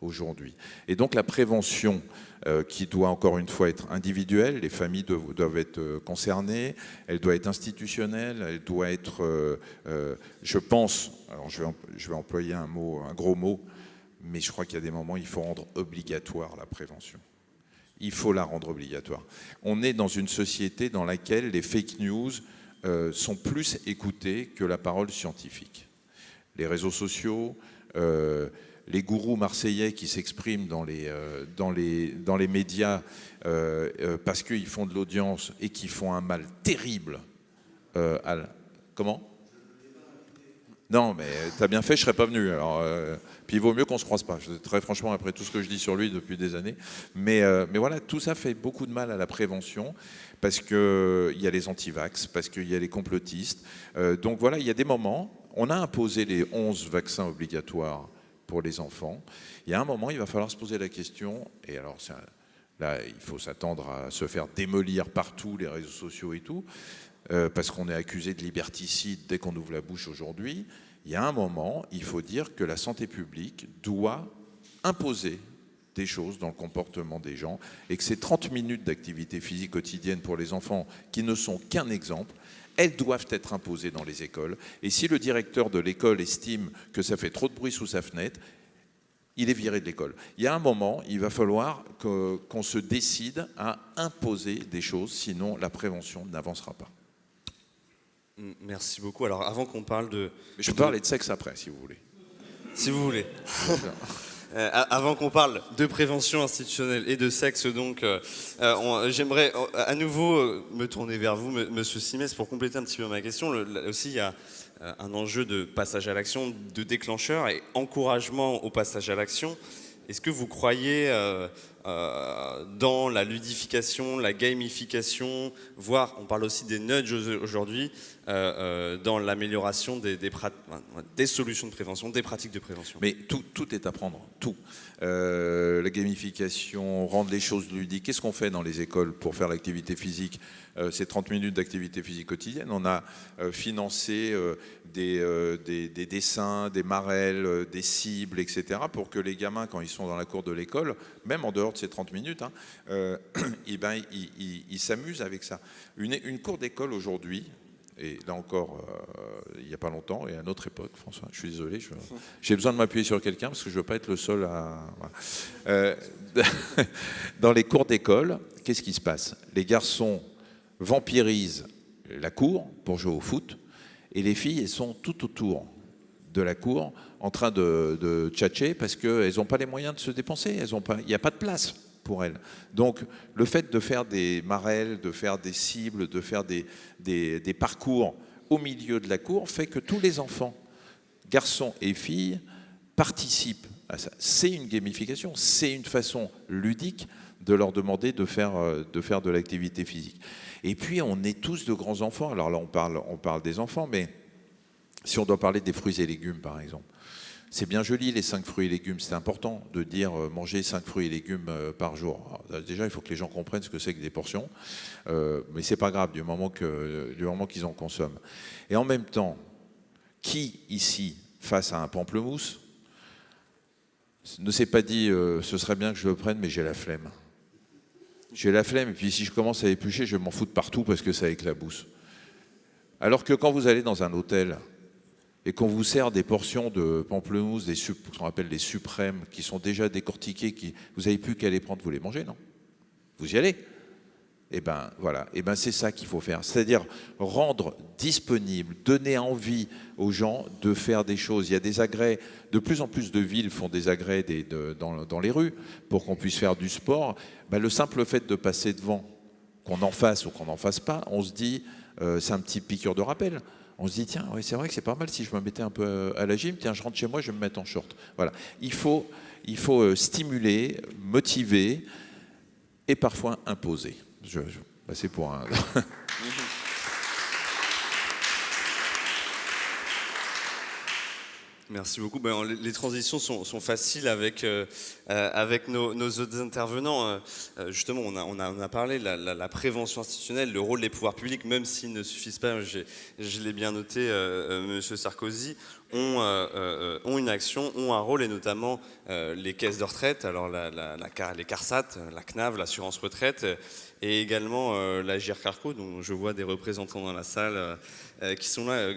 aujourd'hui. Et donc la prévention qui doit encore une fois être individuelle, les familles doivent être concernées, elle doit être institutionnelle, elle doit être, je pense, alors je vais employer un gros mot, mais je crois qu'il y a des moments où il faut rendre obligatoire la prévention. Il faut la rendre obligatoire. On est dans une société dans laquelle les fake news sont plus écoutés que la parole scientifique. Les réseaux sociaux, les gourous marseillais qui s'expriment dans les médias parce qu'ils font de l'audience et qui font un mal terrible. Comment ? Non, mais t'as bien fait, je serais pas venu. Alors, puis il vaut mieux qu'on se croise pas. Très franchement, après tout ce que je dis sur lui depuis des années. Mais voilà, tout ça fait beaucoup de mal à la prévention parce qu'il y a les antivax, parce qu'il y a les complotistes. Donc voilà, il y a des moments, on a imposé les 11 vaccins obligatoires pour les enfants. Il y a un moment, il va falloir se poser la question, et alors là, il faut s'attendre à se faire démolir partout, les réseaux sociaux et tout, parce qu'on est accusé de liberticide dès qu'on ouvre la bouche aujourd'hui. Il y a un moment, il faut dire que la santé publique doit imposer des choses dans le comportement des gens et que ces 30 minutes d'activité physique quotidienne pour les enfants, qui ne sont qu'un exemple, elles doivent être imposées dans les écoles. Et si le directeur de l'école estime que ça fait trop de bruit sous sa fenêtre, il est viré de l'école. Il y a un moment, il va falloir qu'on se décide à imposer des choses, sinon la prévention n'avancera pas. Merci beaucoup. Alors, avant qu'on parle de... Mais je peux parler de sexe après, si vous voulez. Si vous voulez. Avant qu'on parle de prévention institutionnelle et de sexe, donc, j'aimerais à nouveau me tourner vers vous, Monsieur Simès, pour compléter un petit peu ma question. Aussi, il y a un enjeu de passage à l'action, de déclencheur et encouragement au passage à l'action. Est-ce que vous croyez dans la ludification, la gamification, voire, on parle aussi des nudges aujourd'hui, dans l'amélioration des solutions de prévention, des pratiques de prévention. Mais tout est à prendre, tout. La gamification, rendre les choses ludiques. Qu'est-ce qu'on fait dans les écoles pour faire l'activité physique? C'est 30 minutes d'activité physique quotidienne. On a financé des dessins, des marelles, des cibles, etc. pour que les gamins, quand ils sont dans la cour de l'école, même en dehors de ces 30 minutes, ils s'amusent avec ça. Une cour d'école aujourd'hui, et là encore, il n'y a pas longtemps, et à notre époque, François, je suis désolé, j'ai besoin de m'appuyer sur quelqu'un parce que je ne veux pas être le seul à... Voilà. Dans les cours d'école, qu'est-ce qui se passe? Les garçons vampirisent la cour pour jouer au foot, et les filles, elles sont tout autour de la cour en train de tchatcher parce qu'elles n'ont pas les moyens de se dépenser, il n'y a pas de place pour elles. Donc le fait de faire des marelles, de faire des cibles, de faire des parcours au milieu de la cour fait que tous les enfants, garçons et filles, participent à ça. C'est une gamification, c'est une façon ludique de leur demander de faire de l'activité physique. Et puis on est tous de grands enfants. Alors là on parle des enfants, mais si on doit parler des fruits et légumes par exemple, c'est bien joli les 5 fruits et légumes, c'est important de dire manger 5 fruits et légumes par jour. Alors, déjà il faut que les gens comprennent ce que c'est que des portions, mais c'est pas grave du moment qu'ils en consomment. Et en même temps, qui ici, face à un pamplemousse, ne s'est pas dit ce serait bien que je le prenne, mais j'ai la flemme. J'ai la flemme, et puis si je commence à éplucher, je vais m'en foutre partout parce que ça éclabousse. Alors que quand vous allez dans un hôtel et qu'on vous sert des portions de pamplemousse, ce qu'on appelle les suprêmes, qui sont déjà décortiquées, vous n'avez plus qu'à les prendre, vous les mangez, non? Vous y allez? Eh bien voilà, eh ben, c'est ça qu'il faut faire, c'est-à-dire rendre disponible, donner envie aux gens de faire des choses. Il y a des agrès, de plus en plus de villes font des agrès dans les rues pour qu'on puisse faire du sport. Ben, le simple fait de passer devant, qu'on en fasse ou qu'on n'en fasse pas, on se dit, c'est un petit piqûre de rappel. On se dit, tiens, ouais, c'est vrai que c'est pas mal si je me mettais un peu à la gym, tiens, je rentre chez moi, je vais me mettre en short. Voilà. Il faut stimuler, motiver et parfois imposer. Je vais passer pour un... Merci beaucoup. Ben, les transitions sont faciles avec nos autres intervenants. Justement, on a parlé de la prévention institutionnelle, le rôle des pouvoirs publics, même s'ils ne suffisent pas, je l'ai bien noté, M. Sarkozy, ont une action, ont un rôle, et notamment les caisses de retraite, alors les CARSAT, la CNAV, l'assurance retraite, et également la GIR-CARCO, dont je vois des représentants dans la salle qui sont là.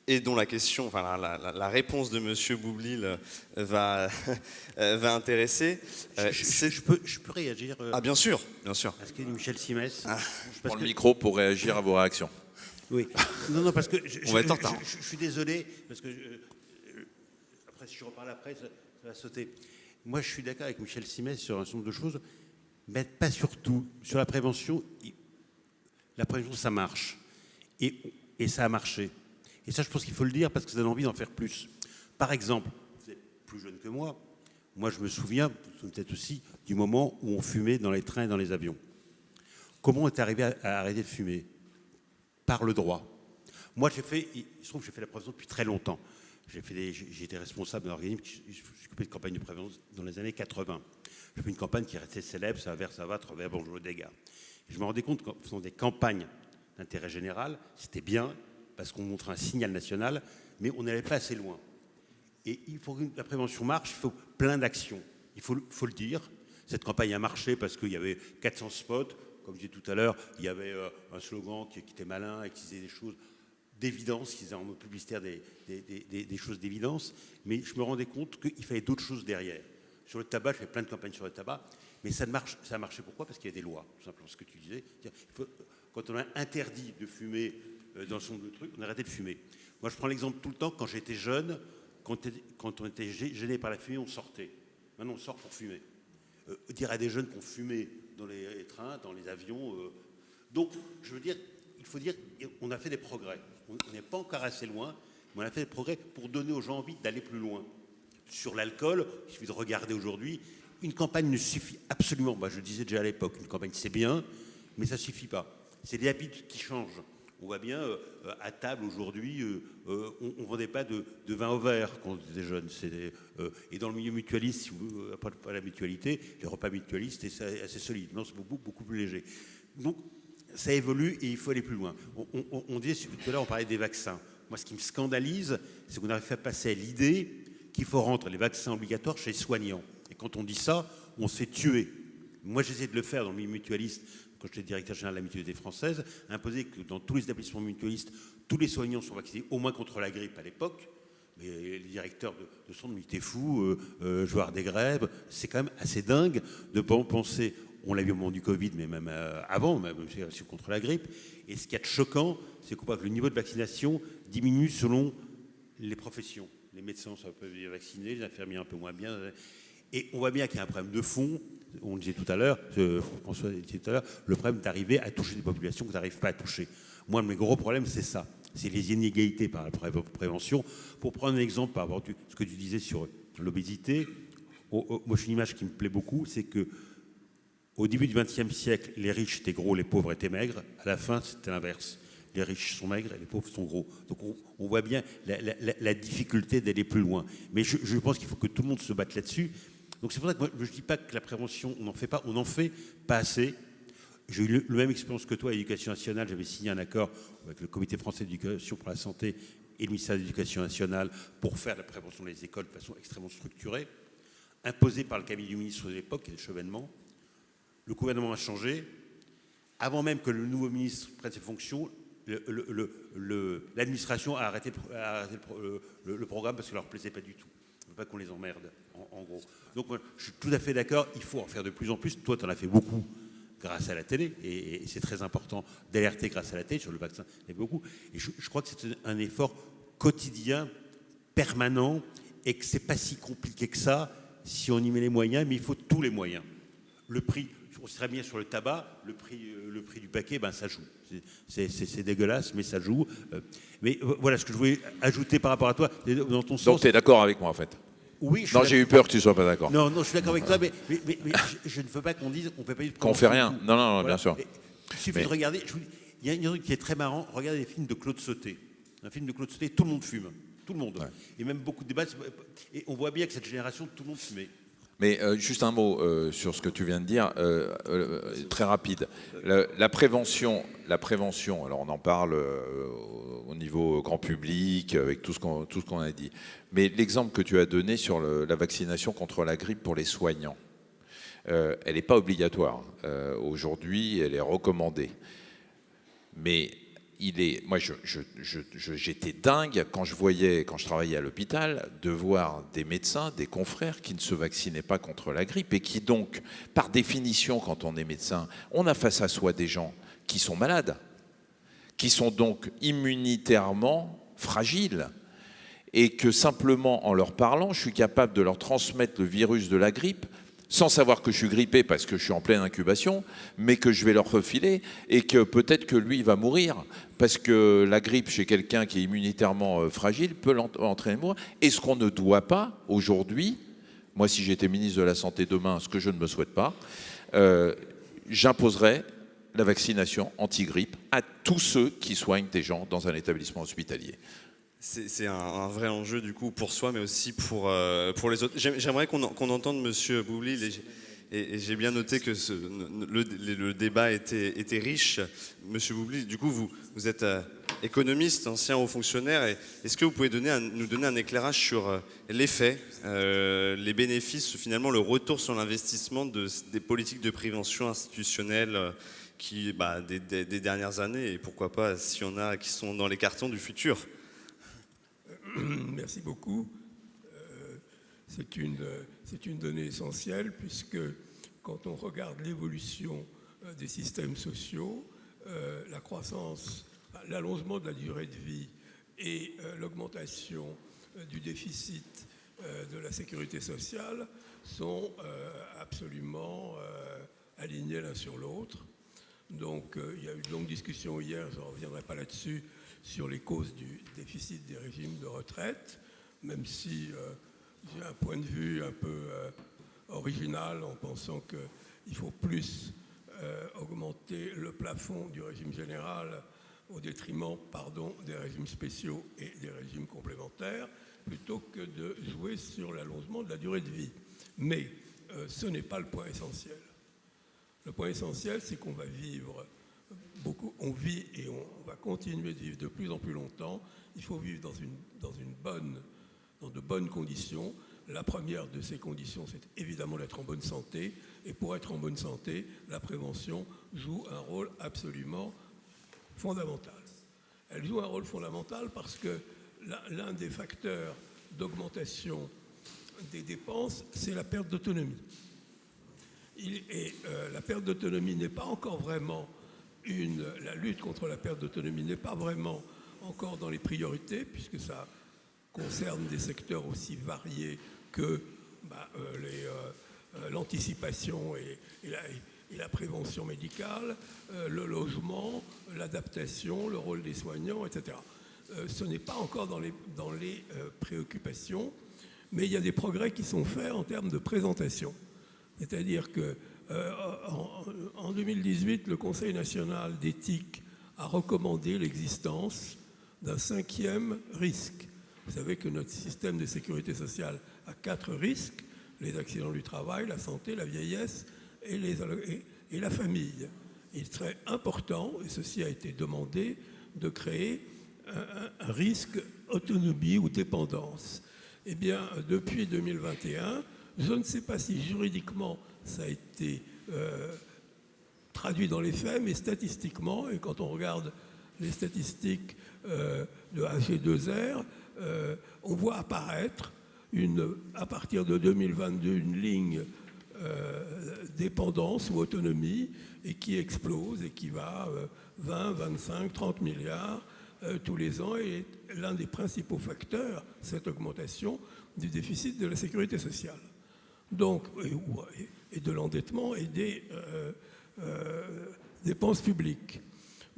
Et dont la question, enfin la réponse de Monsieur Boublil va intéresser. Je peux réagir Ah bien sûr, bien sûr. Parce que Michel Simès. Je prends le micro pour réagir à vos réactions. Oui. Non, parce que on va être en retard. Je suis désolé parce que après si je reparle après, ça va sauter. Moi, je suis d'accord avec Michel Simès sur un certain nombre de choses, mais pas surtout sur la prévention. La prévention, ça marche, et ça a marché. Et ça, je pense qu'il faut le dire parce que ça donne envie d'en faire plus. Par exemple, vous êtes plus jeune que moi. Moi, je me souviens, peut-être aussi, du moment où on fumait dans les trains et dans les avions. Comment on est arrivé à arrêter de fumer? Par le droit. Moi, il se trouve que j'ai fait la prévention depuis très longtemps. J'ai été responsable d'un organisme qui s'occupait de campagne de prévention dans les années 80. J'ai fait une campagne qui restait célèbre, ça va, travers, bonjour, dégâts. Et je me rendais compte qu'en faisant des campagnes d'intérêt général, c'était bien, parce qu'on montre un signal national, mais on n'allait pas assez loin. Et pour que la prévention marche, il faut plein d'actions. Il faut le dire. Cette campagne a marché parce qu'il y avait 400 spots. Comme je disais tout à l'heure, il y avait un slogan qui était malin et qui disait des choses d'évidence, qui disait en mode publicitaire des choses d'évidence. Mais je me rendais compte qu'il fallait d'autres choses derrière. Sur le tabac, je fais plein de campagnes sur le tabac, mais ça a marché pourquoi? Parce qu'il y a des lois, tout simplement, ce que tu disais. Quand on a interdit de fumer dans son de truc, on a arrêté de fumer. Moi, je prends l'exemple tout le temps, quand j'étais jeune, quand on était gêné par la fumée, on sortait. Maintenant, on sort pour fumer. Dire à des jeunes qu'on fumait dans les trains, dans les avions... Donc, je veux dire, il faut dire qu'on a fait des progrès. On n'est pas encore assez loin, mais on a fait des progrès pour donner aux gens envie d'aller plus loin. Sur l'alcool, il suffit de regarder aujourd'hui, une campagne ne suffit absolument. Moi, je disais déjà à l'époque, une campagne c'est bien, mais ça ne suffit pas. C'est les habitudes qui changent. On voit bien, à table aujourd'hui, on ne vendait pas de vin au verre quand on était jeune. Et dans le milieu mutualiste, si vous voulez, pas la mutualité, les repas mutualistes, c'est assez solide. Non, c'est beaucoup plus léger. Donc, ça évolue et il faut aller plus loin. On disait, tout à l'heure, on parlait des vaccins. Moi, ce qui me scandalise, c'est qu'on arrive à passer à l'idée qu'il faut rendre les vaccins obligatoires chez les soignants. Et quand on dit ça, on se fait tuer. Moi, j'essaie de le faire dans le milieu mutualiste, quand j'étais directeur général de la mutualité française, imposer que dans tous les établissements mutualistes, tous les soignants sont vaccinés, au moins contre la grippe à l'époque. Mais les directeurs de centre m'étaient fous, joueurs des grèves. C'est quand même assez dingue de penser, on l'a vu au moment du Covid, mais même avant, même contre la grippe. Et ce qui est choquant, c'est qu'on voit que le niveau de vaccination diminue selon les professions. Les médecins sont un peu bien vaccinés, les infirmiers un peu moins bien. Et on voit bien qu'il y a un problème de fond. On le disait tout à l'heure, François disait tout à l'heure, le problème d'arriver à toucher des populations que tu n'arrives pas à toucher. Moi, mes gros problèmes, c'est ça. C'est les inégalités par la prévention. Pour prendre un exemple par rapport à ce que tu disais sur l'obésité, moi, j'ai une image qui me plaît beaucoup, c'est que au début du XXe siècle, les riches étaient gros, les pauvres étaient maigres. À la fin, c'était l'inverse. Les riches sont maigres et les pauvres sont gros. Donc on voit bien la difficulté d'aller plus loin. Mais je pense qu'il faut que tout le monde se batte là-dessus. Donc c'est pour ça que moi, je ne dis pas que la prévention, on n'en fait pas, on n'en fait pas assez. J'ai eu la même expérience que toi à l'Éducation nationale. J'avais signé un accord avec le Comité français d'éducation pour la santé et le ministère de l'Éducation nationale pour faire la prévention des écoles de façon extrêmement structurée, imposée par le cabinet du ministre de l'époque, qui est le Chevènement. Le gouvernement a changé. Avant même que le nouveau ministre prenne ses fonctions, l'administration a arrêté le programme parce que ça ne leur plaisait pas du tout. Il ne veut pas qu'on les emmerde, en gros. Donc, moi, je suis tout à fait d'accord, il faut en faire de plus en plus. Toi, tu en as fait beaucoup grâce à la télé, et c'est très important d'alerter grâce à la télé sur le vaccin. Il y a beaucoup. Et je crois que c'est un effort quotidien, permanent, et que ce n'est pas si compliqué que ça si on y met les moyens, mais il faut tous les moyens. Le prix, on serait bien sur le tabac, le prix du paquet, ben ça joue. C'est dégueulasse, mais ça joue. Mais voilà ce que je voulais ajouter par rapport à toi, dans ton sens. Donc tu es d'accord avec moi en fait? Oui. Non, j'ai eu peur que tu ne sois pas d'accord. Non, je suis d'accord avec toi, mais je ne veux pas qu'on dise qu'on ne fait pas du tout. Qu'on fait rien. Non, voilà. Bien sûr. Il suffit de regarder. Il y a un truc qui est très marrant. Regardez les films de Claude Sauté. Un film de Claude Sauté, tout le monde fume. Tout le monde. Ouais. Et même beaucoup de débats. Et on voit bien que cette génération, tout le monde fumait. Mais juste un mot sur ce que tu viens de dire, très rapide. La prévention, alors on en parle au niveau grand public, avec tout ce qu'on a dit. Mais l'exemple que tu as donné sur la vaccination contre la grippe pour les soignants, elle n'est pas obligatoire. Aujourd'hui, elle est recommandée. Mais moi, j'étais dingue quand je travaillais à l'hôpital, de voir des médecins, des confrères qui ne se vaccinaient pas contre la grippe et qui donc, par définition, quand on est médecin, on a face à soi des gens qui sont malades, qui sont donc immunitairement fragiles et que simplement en leur parlant, je suis capable de leur transmettre le virus de la grippe sans savoir que je suis grippé parce que je suis en pleine incubation, mais que je vais leur refiler et que peut-être que lui va mourir parce que la grippe chez quelqu'un qui est immunitairement fragile peut l'entraîner à mourir. Et ce qu'on ne doit pas aujourd'hui, moi si j'étais ministre de la Santé demain, ce que je ne me souhaite pas, j'imposerais la vaccination anti-grippe à tous ceux qui soignent des gens dans un établissement hospitalier. C'est un vrai enjeu du coup pour soi, mais aussi pour les autres. J'aimerais qu'on entende Monsieur Boublil, et j'ai bien noté que le débat était riche. Monsieur Boublil, du coup, vous êtes économiste, ancien haut fonctionnaire. Est-ce que vous pouvez nous donner un éclairage sur l'effet, les bénéfices, finalement le retour sur l'investissement des politiques de prévention institutionnelle des dernières années, et pourquoi pas s'il y en a qui sont dans les cartons du futur? Merci beaucoup. C'est une donnée essentielle puisque quand on regarde l'évolution des systèmes sociaux, la croissance, l'allongement de la durée de vie et l'augmentation du déficit de la sécurité sociale sont absolument alignés l'un sur l'autre. Donc il y a eu de longues discussions hier, je ne reviendrai pas là-dessus, sur les causes du déficit des régimes de retraite, même si j'ai un point de vue un peu original en pensant qu'il faut plus augmenter le plafond du régime général au détriment, des régimes spéciaux et des régimes complémentaires, plutôt que de jouer sur l'allongement de la durée de vie. Mais ce n'est pas le point essentiel. Le point essentiel, c'est qu'on va vivre beaucoup, on vit et on va continuer de vivre de plus en plus longtemps. Il faut vivre dans de bonnes conditions. La première de ces conditions, c'est évidemment d'être en bonne santé. Et pour être en bonne santé, la prévention joue un rôle absolument fondamental. Elle joue un rôle fondamental parce que l'un des facteurs d'augmentation des dépenses, c'est la perte d'autonomie. La perte d'autonomie n'est pas encore vraiment la lutte contre la perte d'autonomie n'est pas vraiment encore dans les priorités, puisque ça concerne des secteurs aussi variés que l'anticipation et la prévention médicale, le logement, l'adaptation, le rôle des soignants, etc. Ce n'est pas encore dans les préoccupations, mais il y a des progrès qui sont faits en termes de présentation. C'est-à-dire qu'en 2018, le Conseil national d'éthique a recommandé l'existence d'un 5e risque. Vous savez que notre système de sécurité sociale a 4 risques: les accidents du travail, la santé, la vieillesse et la famille. Il serait important, et ceci a été demandé, de créer un risque autonomie ou dépendance. Eh bien, depuis 2021, je ne sais pas si juridiquement ça a été traduit dans les faits, mais statistiquement, et quand on regarde les statistiques de AG2R, on voit apparaître à partir de 2022 une ligne dépendance ou autonomie et qui explose et qui va 20, 25, 30 milliards tous les ans et est l'un des principaux facteurs, cette augmentation du déficit de la sécurité sociale. Donc, et de l'endettement et des dépenses publiques.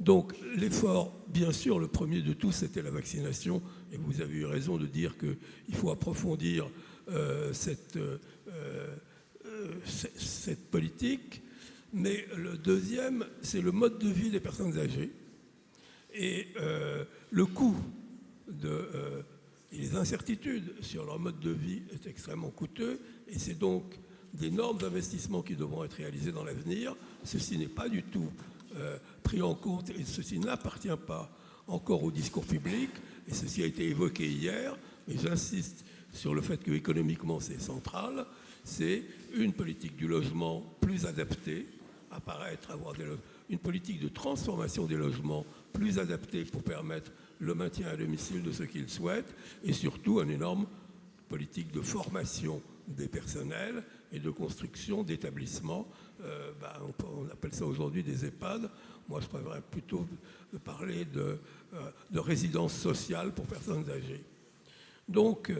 Donc l'effort, bien sûr, le premier de tous, c'était la vaccination, et vous avez eu raison de dire qu'il faut approfondir cette politique, mais le deuxième, c'est le mode de vie des personnes âgées, et le coût et les incertitudes sur leur mode de vie est extrêmement coûteux, et c'est donc d'énormes investissements qui devront être réalisés dans l'avenir. Ceci n'est pas du tout pris en compte et ceci n'appartient pas encore au discours public, et ceci a été évoqué hier, mais j'insiste sur le fait qu'économiquement c'est central, c'est une politique du logement plus adaptée, avoir une politique de transformation des logements plus adaptée pour permettre le maintien à domicile de ceux qui le souhaitent, et surtout une énorme politique de formation des personnels et de construction d'établissements. On appelle ça aujourd'hui des EHPAD. Moi, je préférerais plutôt parler de résidence sociale pour personnes âgées. Donc,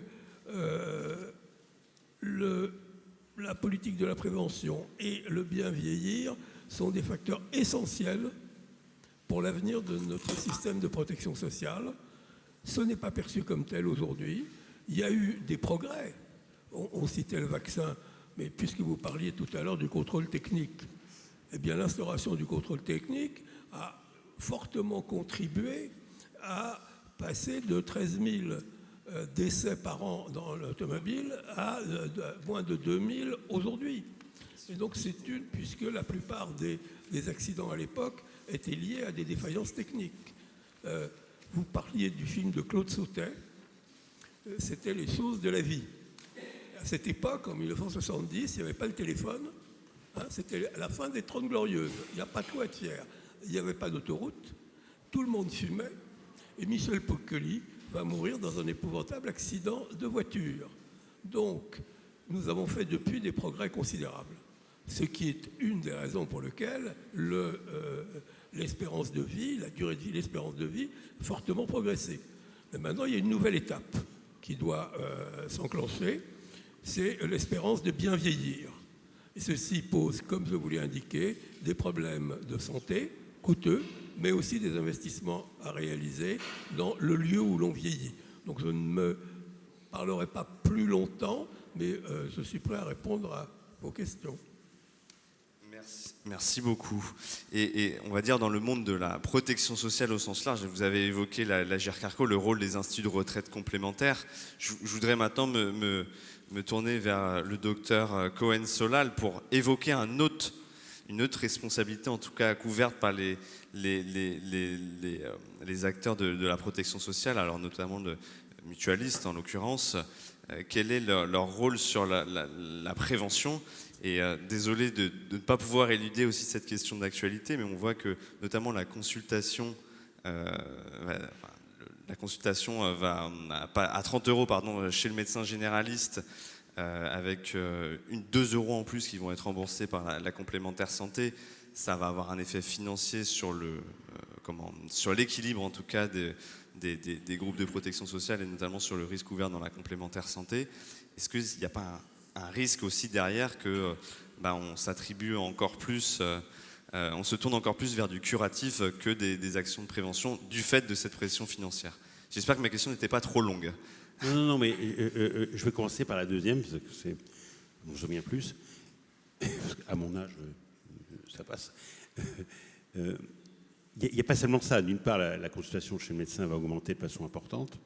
la politique de la prévention et le bien vieillir sont des facteurs essentiels pour l'avenir de notre système de protection sociale. Ce n'est pas perçu comme tel aujourd'hui. Il y a eu des progrès. On citait le vaccin, mais puisque vous parliez tout à l'heure du contrôle technique, eh bien l'instauration du contrôle technique a fortement contribué à passer de 13 000 décès par an dans l'automobile à moins de 2 000 aujourd'hui. Et donc puisque la plupart des accidents à l'époque étaient liés à des défaillances techniques. Vous parliez du film de Claude Sautet, c'était Les choses de la vie. À cette époque, en 1970, il n'y avait pas le téléphone. C'était à la fin des 30 Glorieuses. Il n'y a pas de quoi être fier. Il n'y avait pas d'autoroute. Tout le monde fumait. Et Michel Piccoli va mourir dans un épouvantable accident de voiture. Donc, nous avons fait depuis des progrès considérables. Ce qui est une des raisons pour lesquelles l'espérance de vie, la durée de vie, l'espérance de vie, a fortement progressé. Mais maintenant, il y a une nouvelle étape qui doit s'enclencher. C'est l'espérance de bien vieillir. Et ceci pose, comme je vous l'ai indiqué, des problèmes de santé coûteux, mais aussi des investissements à réaliser dans le lieu où l'on vieillit. Donc je ne me parlerai pas plus longtemps, mais je suis prêt à répondre à vos questions. Merci beaucoup. Et on va dire dans le monde de la protection sociale au sens large, vous avez évoqué l'Agirc Arrco, le rôle des instituts de retraite complémentaires. Je voudrais maintenant me tourner vers le docteur Cohen-Solal pour évoquer une autre responsabilité, en tout cas couverte par les acteurs de la protection sociale, alors notamment de mutualistes en l'occurrence. Quel est leur rôle sur la prévention? Et désolé de ne pas pouvoir éluder aussi cette question d'actualité, mais on voit que notamment la consultation va à 30 € chez le médecin généraliste, avec 2 € en plus qui vont être remboursés par la complémentaire santé. Ça va avoir un effet financier sur l'équilibre en tout cas des groupes de protection sociale et notamment sur le risque couvert dans la complémentaire santé. Est-ce qu'il n'y a pas un risque aussi derrière que on s'attribue encore plus, on se tourne encore plus vers du curatif que des actions de prévention du fait de cette pression financière? J'espère que ma question n'était pas trop longue. Non, mais je vais commencer par la deuxième, parce que je me souviens plus. À mon âge, ça passe. Il n'y a pas seulement ça. D'une part, la consultation chez le médecin va augmenter de façon importante.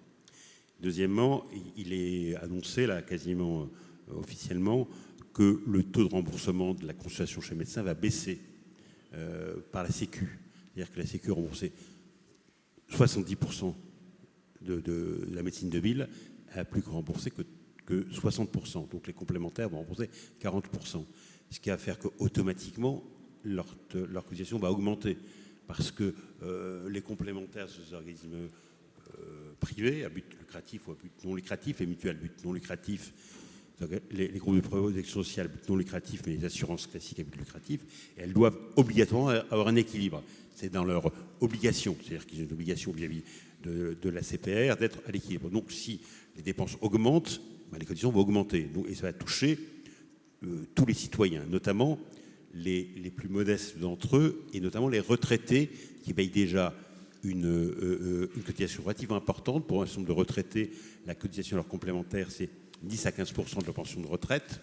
Deuxièmement, il est annoncé, là, quasiment officiellement, que le taux de remboursement de la consultation chez le médecin va baisser par la Sécu. C'est-à-dire que la Sécu remboursait 70% de la médecine de ville, elle n'a plus que remboursé que 60%. Donc les complémentaires vont rembourser 40%. Ce qui va faire qu'automatiquement, leur cotisation va augmenter. Parce que les complémentaires, ces organismes privés, à but lucratif ou à but non lucratif, les mutuelles à but non lucratif, les groupes de protection sociale à but non lucratif, mais les assurances classiques à but lucratif, et elles doivent obligatoirement avoir un équilibre. C'est dans leur obligation, c'est-à-dire qu'ils ont une obligation vis-à-vis de la CPR d'être à l'équilibre. Donc si les dépenses augmentent, les cotisations vont augmenter. Donc, et ça va toucher tous les citoyens, notamment les plus modestes d'entre eux, et notamment les retraités qui payent déjà une cotisation relativement importante. Pour un certain nombre de retraités, la cotisation leur complémentaire, c'est 10 à 15% de leur pension de retraite.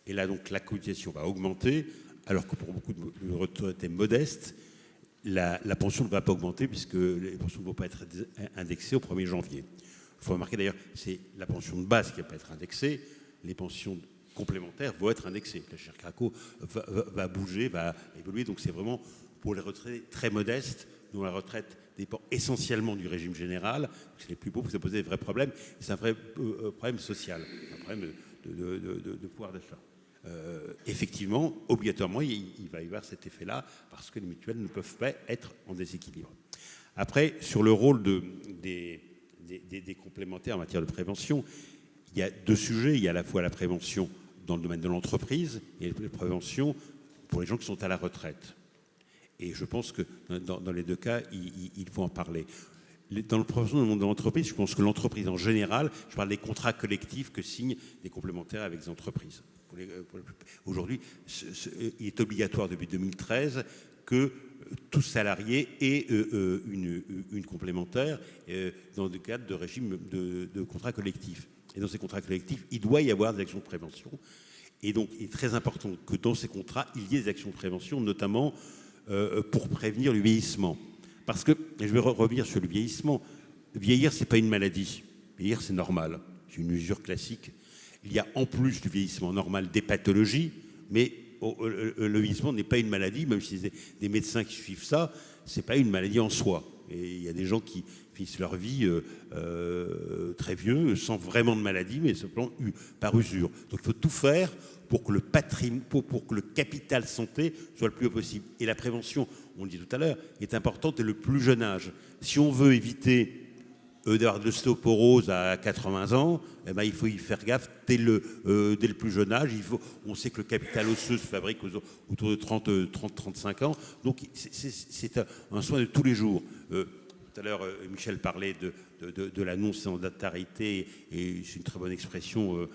Et là, donc, la cotisation va augmenter, alors que pour beaucoup de retraités modestes, la pension ne va pas augmenter puisque les pensions ne vont pas être indexées au 1er janvier. Il faut remarquer d'ailleurs, c'est la pension de base qui ne va pas être indexée, les pensions complémentaires vont être indexées. L'Agirc Arrco va bouger, va évoluer, donc c'est vraiment pour les retraités très modestes, dont la retraite dépend essentiellement du régime général, c'est les plus pauvres, ça pose des vrais problèmes, c'est un vrai problème social, un problème de pouvoir d'achat. Effectivement, obligatoirement, il va y avoir cet effet-là, parce que les mutuelles ne peuvent pas être en déséquilibre. Après, sur le rôle des complémentaires en matière de prévention, il y a 2 sujets. Il y a à la fois la prévention dans le domaine de l'entreprise et la prévention pour les gens qui sont à la retraite. Et je pense que dans les 2 cas, il faut en parler. Dans la prévention dans le monde de l'entreprise, je pense que l'entreprise en général, je parle des contrats collectifs que signent des complémentaires avec des entreprises. Aujourd'hui, il est obligatoire depuis 2013 que tout salarié ait une complémentaire dans le cadre de régime de contrats collectifs. Et dans ces contrats collectifs, il doit y avoir des actions de prévention. Et donc, il est très important que dans ces contrats, il y ait des actions de prévention, notamment pour prévenir le vieillissement. Parce que, et je vais revenir sur le vieillissement, vieillir, ce n'est pas une maladie. Vieillir, c'est normal. C'est une usure classique. Il y a en plus du vieillissement normal des pathologies, mais le vieillissement n'est pas une maladie, même si c'est des médecins qui suivent ça, ce n'est pas une maladie en soi. Et il y a des gens qui finissent leur vie très vieux, sans vraiment de maladie, mais simplement par usure. Donc il faut tout faire pour que le capital santé soit le plus haut possible. Et la prévention, on le dit tout à l'heure, est importante dès le plus jeune âge. Si on veut éviter d'avoir de l'ostéoporose à 80 ans, eh ben, il faut y faire gaffe dès le plus jeune âge. On sait que le capital osseux se fabrique autour de 30-35 ans. Donc c'est un soin de tous les jours. Tout à l'heure, Michel parlait de la non-sédentarité, et c'est une très bonne expression,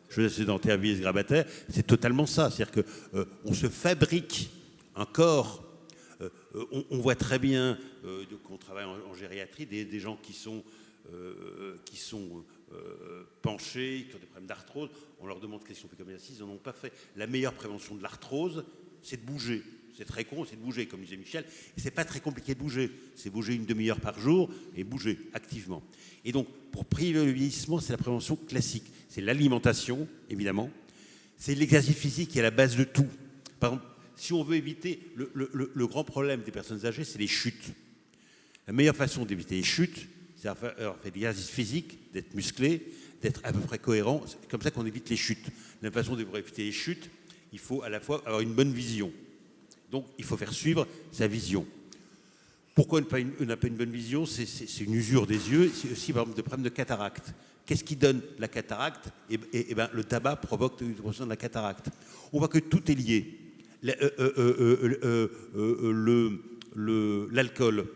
jeunesse sédentaire, vieillesse grabataire. C'est totalement ça. C'est-à-dire qu'on se fabrique un corps. On voit très bien, quand on travaille en gériatrie, des gens qui sont penchés, qui ont des problèmes problèmes d'arthrose, on leur demande qu'est-ce qu'on fait comme exercice, ils n'en ont pas fait. La meilleure prévention de l'arthrose, c'est de bouger. C'est très con, c'est de bouger, comme disait Michel. Et c'est pas très compliqué de bouger. C'est bouger une demi-heure par jour et bouger activement. Et donc, pour priver le vieillissement, c'est la prévention classique. C'est l'alimentation, évidemment. C'est l'exercice physique qui est la base de tout. Par exemple, si on veut éviter le grand problème des personnes âgées, c'est les chutes. La meilleure façon d'éviter les chutes, c'est de faire de l'exercice physique, d'être musclé, d'être à peu près cohérent. C'est comme ça qu'on évite les chutes. La façon d'éviter les chutes, il faut à la fois avoir une bonne vision. Donc, il faut faire suivre sa vision. Pourquoi on n'a pas une bonne vision? C'est une usure des yeux. C'est aussi, par exemple, des problèmes de cataracte. Qu'est-ce qui donne la cataracte? Le tabac provoque de la cataracte. On voit que tout est lié. L'alcool,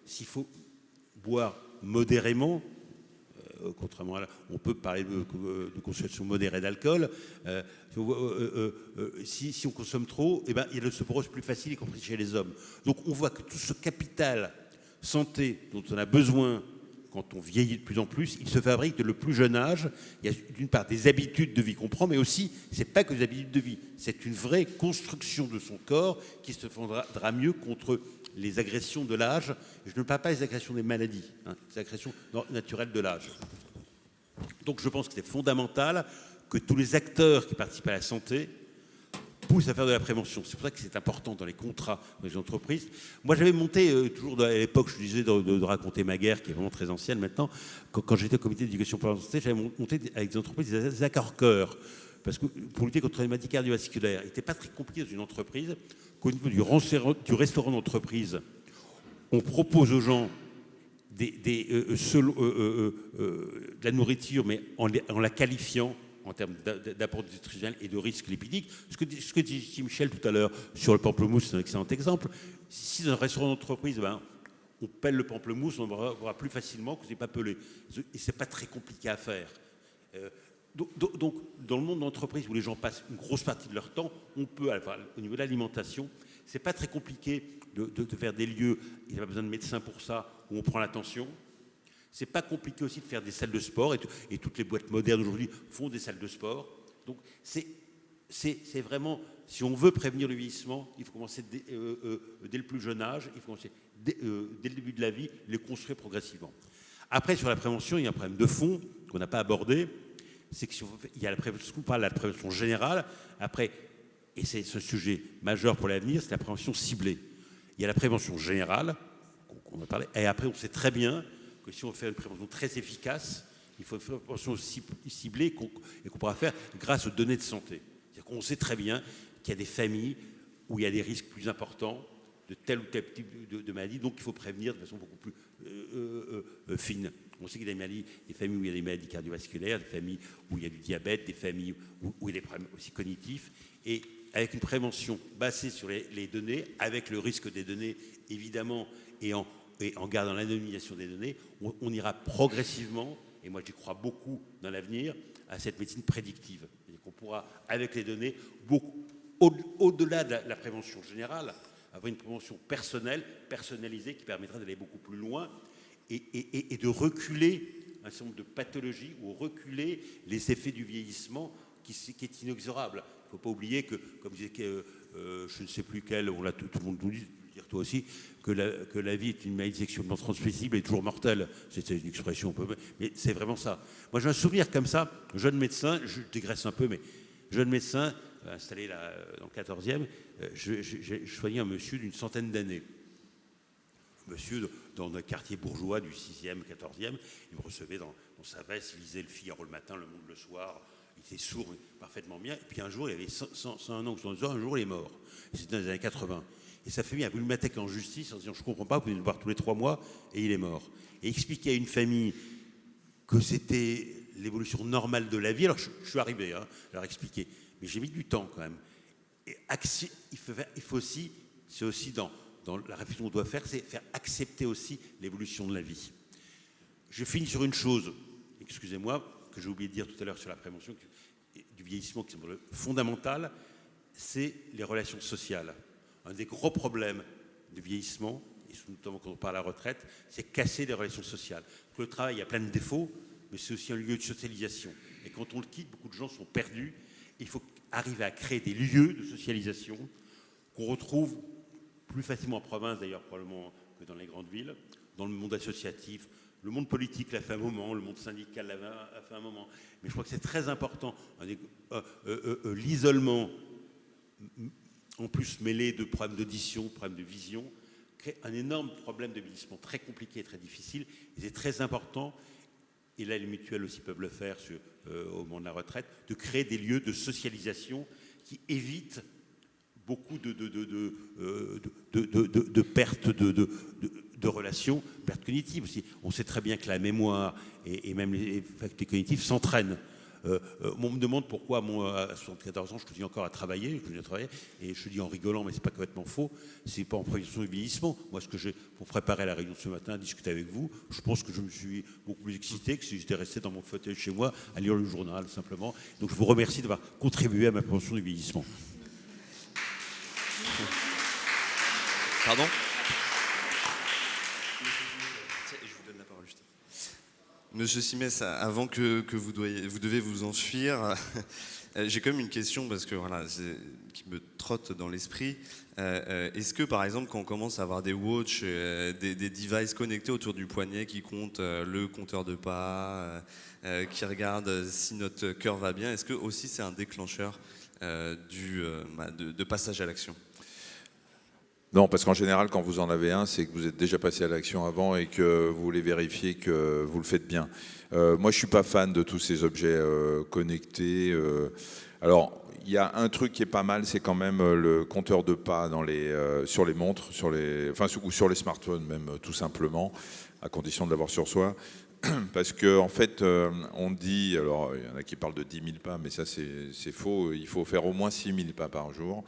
s'il faut boire modérément, contrairement à là, on peut parler de consommation modérée d'alcool. Si on consomme trop, il y a l'ostéoporose plus facile, y compris chez les hommes. Donc on voit que tout ce capital santé dont on a besoin quand on vieillit de plus en plus, il se fabrique dès le plus jeune âge. Il y a d'une part des habitudes de vie qu'on prend, mais aussi, c'est pas que des habitudes de vie, c'est une vraie construction de son corps qui se défendra mieux contre les agressions de l'âge. Je ne parle pas des agressions des maladies, des agressions naturelles de l'âge. Donc je pense que c'est fondamental que tous les acteurs qui participent à la santé poussent à faire de la prévention. C'est pour ça que c'est important dans les contrats dans les entreprises. Moi, j'avais monté, toujours à l'époque, je disais de raconter ma guerre, qui est vraiment très ancienne maintenant, quand j'étais au comité d'éducation pour la santé, j'avais monté avec des entreprises des accords-cœurs. Parce que pour lutter contre les maladies cardiovasculaires, il n'était pas très compliqué dans une entreprise qu'au niveau du restaurant d'entreprise, on propose aux gens de la nourriture, mais en la qualifiant en termes d'apport nutritionnel et de risque lipidique. Ce que dit Michel tout à l'heure sur le pamplemousse, c'est un excellent exemple. Si dans un restaurant d'entreprise, on pèle le pamplemousse, on l'aura plus facilement que c'est pas pelé. Et c'est pas très compliqué à faire. Donc, dans le monde d'entreprise où les gens passent une grosse partie de leur temps, on peut, au niveau de l'alimentation, c'est pas très compliqué de faire des lieux, il n'y a pas besoin de médecins pour ça, où on prend l'attention. C'est pas compliqué aussi de faire des salles de sport, et toutes les boîtes modernes aujourd'hui font des salles de sport. Donc c'est vraiment, si on veut prévenir le vieillissement, il faut commencer dès le plus jeune âge, il faut commencer dès le début de la vie, les construire progressivement. Après, sur la prévention, il y a un problème de fond qu'on n'a pas abordé, c'est qu'il y a ce qu'on parle de la prévention générale, après, et c'est ce sujet majeur pour l'avenir, c'est la prévention ciblée. Il y a la prévention générale, qu'on a parlé, et après on sait très bien que si on fait une prévention très efficace, il faut faire une prévention ciblée et qu'on pourra faire grâce aux données de santé. C'est-à-dire qu'on sait très bien qu'il y a des familles où il y a des risques plus importants de tel ou tel type de maladie, donc il faut prévenir de façon beaucoup plus fine. On sait qu'il y a des familles où il y a des maladies cardiovasculaires, des familles où il y a du diabète, des familles où il y a des problèmes aussi cognitifs, et avec une prévention basée sur les données, avec le risque des données évidemment, et en gardant l'anonymisation des données, on ira progressivement, et moi j'y crois beaucoup dans l'avenir, à cette médecine prédictive. C'est-à-dire qu'on pourra, avec les données, au-delà de la prévention générale, avoir une prévention personnalisée, qui permettra d'aller beaucoup plus loin et de reculer un certain nombre de pathologies ou reculer les effets du vieillissement qui est inexorable. Il ne faut pas oublier que, comme disait je ne sais plus quel, tout le monde nous dit, dire toi aussi, que la vie est une maladie sexuellement transmissible et toujours mortelle. C'est une expression un peu, mais c'est vraiment ça. Moi j'ai un souvenir comme ça, jeune médecin, je dégraisse un peu, mais jeune médecin, installé là, dans le 14e, j'ai soigné un monsieur d'une centaine d'années. Monsieur dans un quartier bourgeois du 6e, 14e, il me recevait dans sa veste, il lisait Le Figaro le matin, Le Monde le soir, il était sourd parfaitement bien, et puis un jour, il avait 101 ans ou 102 ans, un jour il est mort. C'était dans les années 80. Et sa famille a voulu le mettre en justice en disant « je ne comprends pas, vous venez le voir tous les 3 mois », et il est mort. Et expliquer à une famille que c'était l'évolution normale de la vie, alors je suis arrivé à leur expliquer, mais j'ai mis du temps quand même. Et il faut aussi, c'est aussi dans la réflexion qu'on doit faire, c'est faire accepter aussi l'évolution de la vie. Je finis sur une chose, excusez-moi, que j'ai oublié de dire tout à l'heure sur la prévention du vieillissement qui semble fondamental, c'est les relations sociales. Un des gros problèmes du vieillissement, et notamment quand on parle à la retraite, c'est casser les relations sociales. Le travail a plein de défauts, mais c'est aussi un lieu de socialisation. Et quand on le quitte, beaucoup de gens sont perdus. Il faut arriver à créer des lieux de socialisation qu'on retrouve plus facilement en province, d'ailleurs, probablement que dans les grandes villes, dans le monde associatif. Le monde politique l'a fait un moment, le monde syndical l'a fait un moment. Mais je crois que c'est très important. L'isolement, en plus mêlé de problèmes d'audition, de problèmes de vision, crée un énorme problème de vieillissement très compliqué et très difficile. Et c'est très important, et là les mutuelles aussi peuvent le faire au moment de la retraite, de créer des lieux de socialisation qui évitent beaucoup de pertes de relations, pertes cognitives aussi. On sait très bien que la mémoire et même les facultés cognitives s'entraînent. On me demande pourquoi, moi, à 74 ans, je continue encore à travailler, et je dis en rigolant, mais c'est pas complètement faux, c'est pas en prévision du vieillissement. Moi, ce que j'ai, pour préparer la réunion de ce matin, discuter avec vous, je pense que je me suis beaucoup plus excité que si j'étais resté dans mon fauteuil chez moi à lire le journal, simplement. Donc, je vous remercie d'avoir contribué à ma prévention du vieillissement. Pardon ? Je vous donne la parole juste. Monsieur Simès, avant que vous devez vous enfuir, j'ai quand même une question parce que voilà, qui me trotte dans l'esprit. Est-ce que par exemple, quand on commence à avoir des watches, des devices connectés autour du poignet qui comptent le compteur de pas, qui regardent si notre cœur va bien, est-ce que aussi c'est un déclencheur de passage à l'action ? Non, parce qu'en général, quand vous en avez un, c'est que vous êtes déjà passé à l'action avant et que vous voulez vérifier que vous le faites bien. Moi, je ne suis pas fan de tous ces objets connectés. Alors, il y a un truc qui est pas mal, c'est quand même le compteur de pas sur les montres, ou sur les smartphones même, tout simplement, à condition de l'avoir sur soi. Parce qu'en fait, on dit, alors il y en a qui parlent de 10 000 pas, mais ça c'est faux, il faut faire au moins 6 000 pas par jour.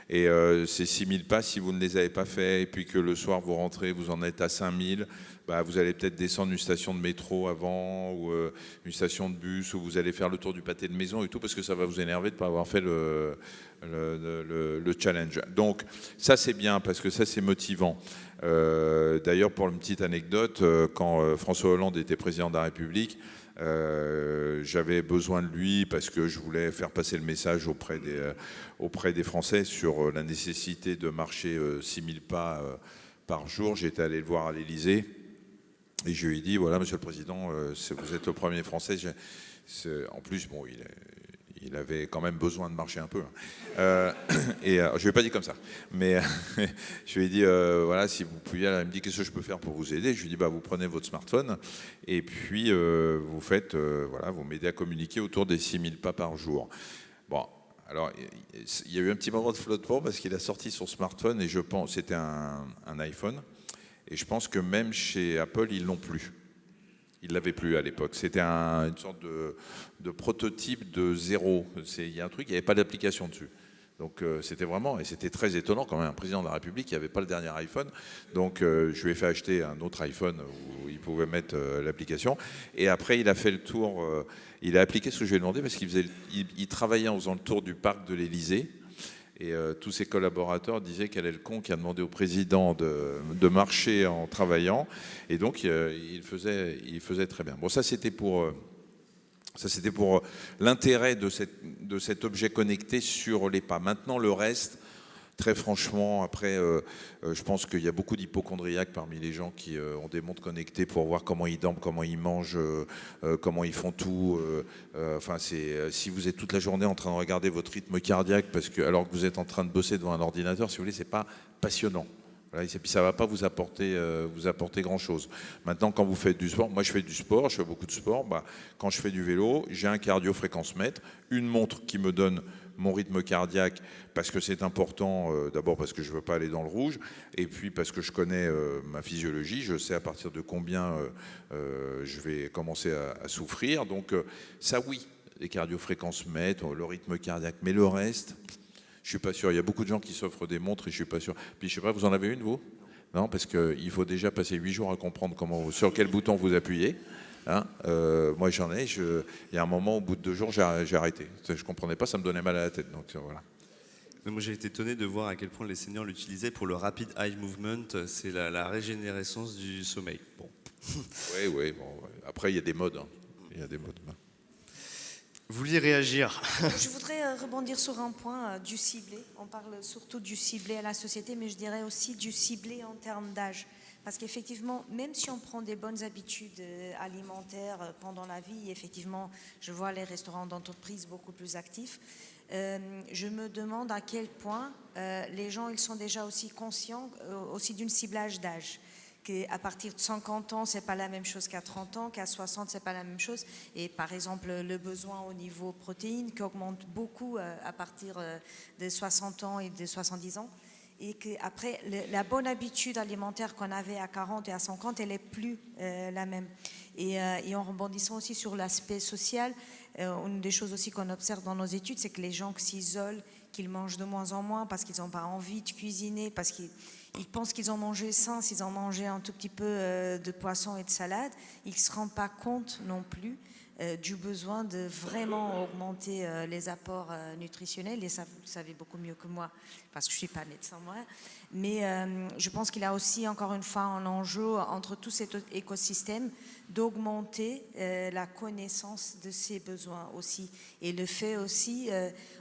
Et ces 6 000 pas, si vous ne les avez pas faits, et puis que le soir vous rentrez, vous en êtes à 5 000, bah, vous allez peut-être descendre une station de métro avant, ou une station de bus, ou vous allez faire le tour du pâté de maison et tout, parce que ça va vous énerver de ne pas avoir fait le challenge. Donc ça c'est bien, parce que ça c'est motivant. D'ailleurs, pour une petite anecdote, quand François Hollande était président de la République, j'avais besoin de lui parce que je voulais faire passer le message auprès des Français sur la nécessité de marcher 6 000 pas par jour. J'étais allé le voir à l'Élysée et je lui ai dit, voilà, Monsieur le Président, vous êtes le premier Français. En plus, bon, il avait quand même besoin de marcher un peu. Et je ne lui ai pas dit comme ça. Mais je lui ai dit, voilà, si vous pouviez, elle me dit, qu'est-ce que je peux faire pour vous aider ? Je lui ai dit, bah, vous prenez votre smartphone et puis vous faites, voilà, vous m'aidez à communiquer autour des 6 000 pas par jour. Bon, alors, il y a eu un petit moment de flottement parce qu'il a sorti son smartphone et je pense, c'était un iPhone. Et je pense que même chez Apple, ils l'ont plus. Ils ne l'avaient plus à l'époque. C'était une sorte de prototype de zéro. Il y a un truc, il n'y avait pas d'application dessus. Donc c'était vraiment, et c'était très étonnant quand même, un président de la République qui n'avait pas le dernier iPhone. Donc je lui ai fait acheter un autre iPhone où il pouvait mettre l'application. Et après, il a fait le tour, il a appliqué ce que je lui ai demandé parce qu'il travaillait en faisant le tour du parc de l'Élysée. Et tous ses collaborateurs disaient quel est le con qui a demandé au président de marcher en travaillant. Et donc, il faisait très bien. Bon, ça, c'était pour l'intérêt de cet objet connecté sur les pas. Maintenant, le reste, très franchement, après, je pense qu'il y a beaucoup d'hypocondriaques parmi les gens qui ont des montres connectées pour voir comment ils dorment, comment ils mangent, comment ils font tout. Enfin, si vous êtes toute la journée en train de regarder votre rythme cardiaque, alors que vous êtes en train de bosser devant un ordinateur, si vous voulez, c'est pas passionnant. Voilà, et puis ça ne va pas vous apporter grand-chose. Maintenant, quand vous faites du sport, moi je fais du sport, je fais beaucoup de sport. Bah, quand je fais du vélo, j'ai un cardio-fréquence-mètre, une montre qui me donne mon rythme cardiaque parce que c'est important, d'abord parce que je ne veux pas aller dans le rouge, et puis parce que je connais ma physiologie, je sais à partir de combien je vais commencer à souffrir. Donc ça oui, les cardio-fréquence-mètres, le rythme cardiaque, mais le reste... Je ne suis pas sûr. Il y a beaucoup de gens qui s'offrent des montres et je ne suis pas sûr. Puis je ne sais pas, vous en avez une, vous ? Non, parce qu'il faut déjà passer 8 jours à comprendre sur quel bouton vous appuyez. Hein, moi, j'en ai. Il y a un moment, au bout de 2 jours, j'ai arrêté. Je ne comprenais pas, ça me donnait mal à la tête. Donc voilà. Moi, j'ai été étonné de voir à quel point les seniors l'utilisaient pour le rapid eye movement. C'est la régénérescence du sommeil. Bon. Oui. Bon, après, il y a des modes. Il y a des modes. Vous vouliez réagir? Je voudrais rebondir sur un point du ciblé. On parle surtout du ciblé à la société, mais je dirais aussi du ciblé en termes d'âge. Parce qu'effectivement, même si on prend des bonnes habitudes alimentaires pendant la vie, effectivement, je vois les restaurants d'entreprise beaucoup plus actifs. Je me demande à quel point les gens ils sont déjà aussi conscients aussi d'un ciblage d'âge. Qu'à partir de 50 ans, c'est pas la même chose qu'à 30 ans, qu'à 60, c'est pas la même chose. Et par exemple, le besoin au niveau protéines qui augmente beaucoup à partir de 60 ans et de 70 ans. Et qu'après, la bonne habitude alimentaire qu'on avait à 40 et à 50, elle n'est plus la même. Et en rebondissant aussi sur l'aspect social, une des choses aussi qu'on observe dans nos études, c'est que les gens qui s'isolent, qu'ils mangent de moins en moins parce qu'ils n'ont pas envie de cuisiner, parce qu'ils pensent qu'ils ont mangé sain, s'ils ont mangé un tout petit peu de poisson et de salade, ils ne se rendent pas compte non plus du besoin de vraiment augmenter les apports nutritionnels, et ça vous le savez beaucoup mieux que moi parce que je ne suis pas médecin moi, mais je pense qu'il y a aussi encore une fois un enjeu entre tout cet écosystème d'augmenter la connaissance de ces besoins aussi, et le fait aussi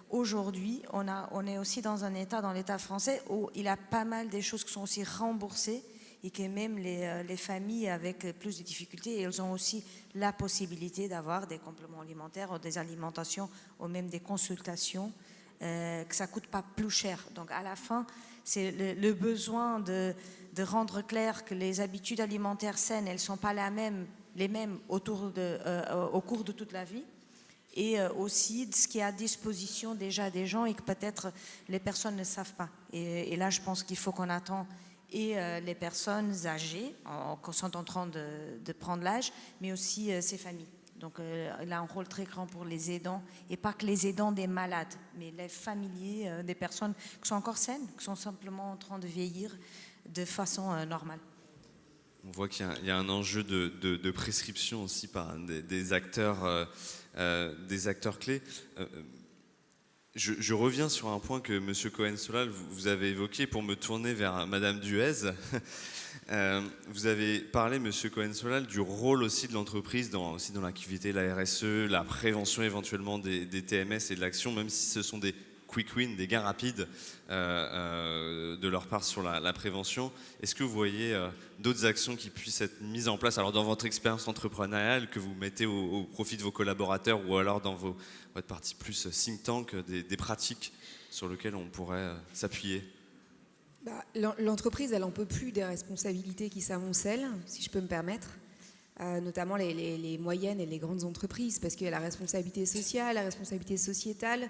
aujourd'hui on est aussi dans l'état français où il y a pas mal des choses qui sont aussi remboursées et que même les familles avec plus de difficultés, elles ont aussi la possibilité d'avoir des compléments alimentaires ou des alimentations ou même des consultations, que ça ne coûte pas plus cher. Donc à la fin, c'est le besoin de rendre clair que les habitudes alimentaires saines, elles ne sont pas les mêmes au cours de toute la vie, et aussi de ce qui est à disposition déjà des gens et que peut-être les personnes ne savent pas. Et là, je pense qu'il faut qu'on attend et les personnes âgées qui sont en train de prendre l'âge, mais aussi ces familles. Donc il a un rôle très grand pour les aidants, et pas que les aidants des malades, mais les familiers des personnes qui sont encore saines, qui sont simplement en train de vieillir de façon normale. On voit qu'il y a un enjeu de prescription aussi par des acteurs clés. Je reviens sur un point que M. Cohen-Solal vous avez évoqué pour me tourner vers Mme Duez. Vous avez parlé, M. Cohen-Solal, du rôle aussi de l'entreprise aussi dans l'activité, la RSE, la prévention éventuellement des TMS et de l'action, même si ce sont des quick wins, des gains rapides de leur part sur la prévention. Est-ce que vous voyez d'autres actions qui puissent être mises en place, alors dans votre expérience entrepreneuriale, que vous mettez au profit de vos collaborateurs, ou alors dans votre partie plus think tank, des pratiques sur lesquelles on pourrait s'appuyer? L'entreprise, elle n'en peut plus des responsabilités qui s'amoncellent, si je peux me permettre, notamment les moyennes et les grandes entreprises, parce qu'il y a la responsabilité sociale, la responsabilité sociétale,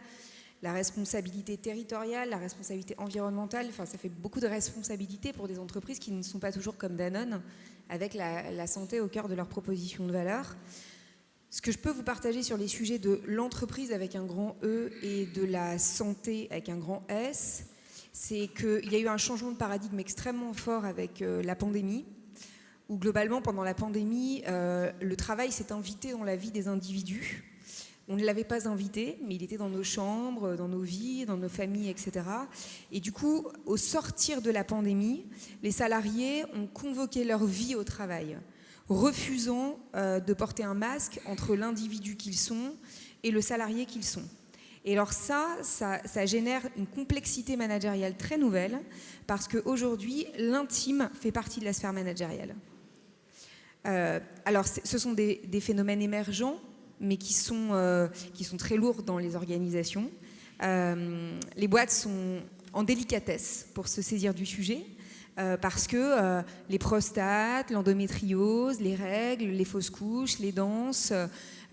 la responsabilité territoriale, la responsabilité environnementale. Enfin, ça fait beaucoup de responsabilités pour des entreprises qui ne sont pas toujours comme Danone, avec la santé au cœur de leur proposition de valeur. Ce que je peux vous partager sur les sujets de l'entreprise avec un grand E et de la santé avec un grand S, c'est qu'il y a eu un changement de paradigme extrêmement fort avec la pandémie, où globalement, pendant la pandémie, le travail s'est invité dans la vie des individus. On ne l'avait pas invité, mais il était dans nos chambres, dans nos vies, dans nos familles, etc. Et du coup, au sortir de la pandémie, les salariés ont convoqué leur vie au travail, refusant de porter un masque entre l'individu qu'ils sont et le salarié qu'ils sont. Et alors ça génère une complexité managériale très nouvelle, parce qu'aujourd'hui, l'intime fait partie de la sphère managériale. Alors, ce sont des phénomènes émergents, mais qui sont très lourds dans les organisations. Les boîtes sont en délicatesse pour se saisir du sujet, parce que les prostates, l'endométriose, les règles, les fausses couches, les danses,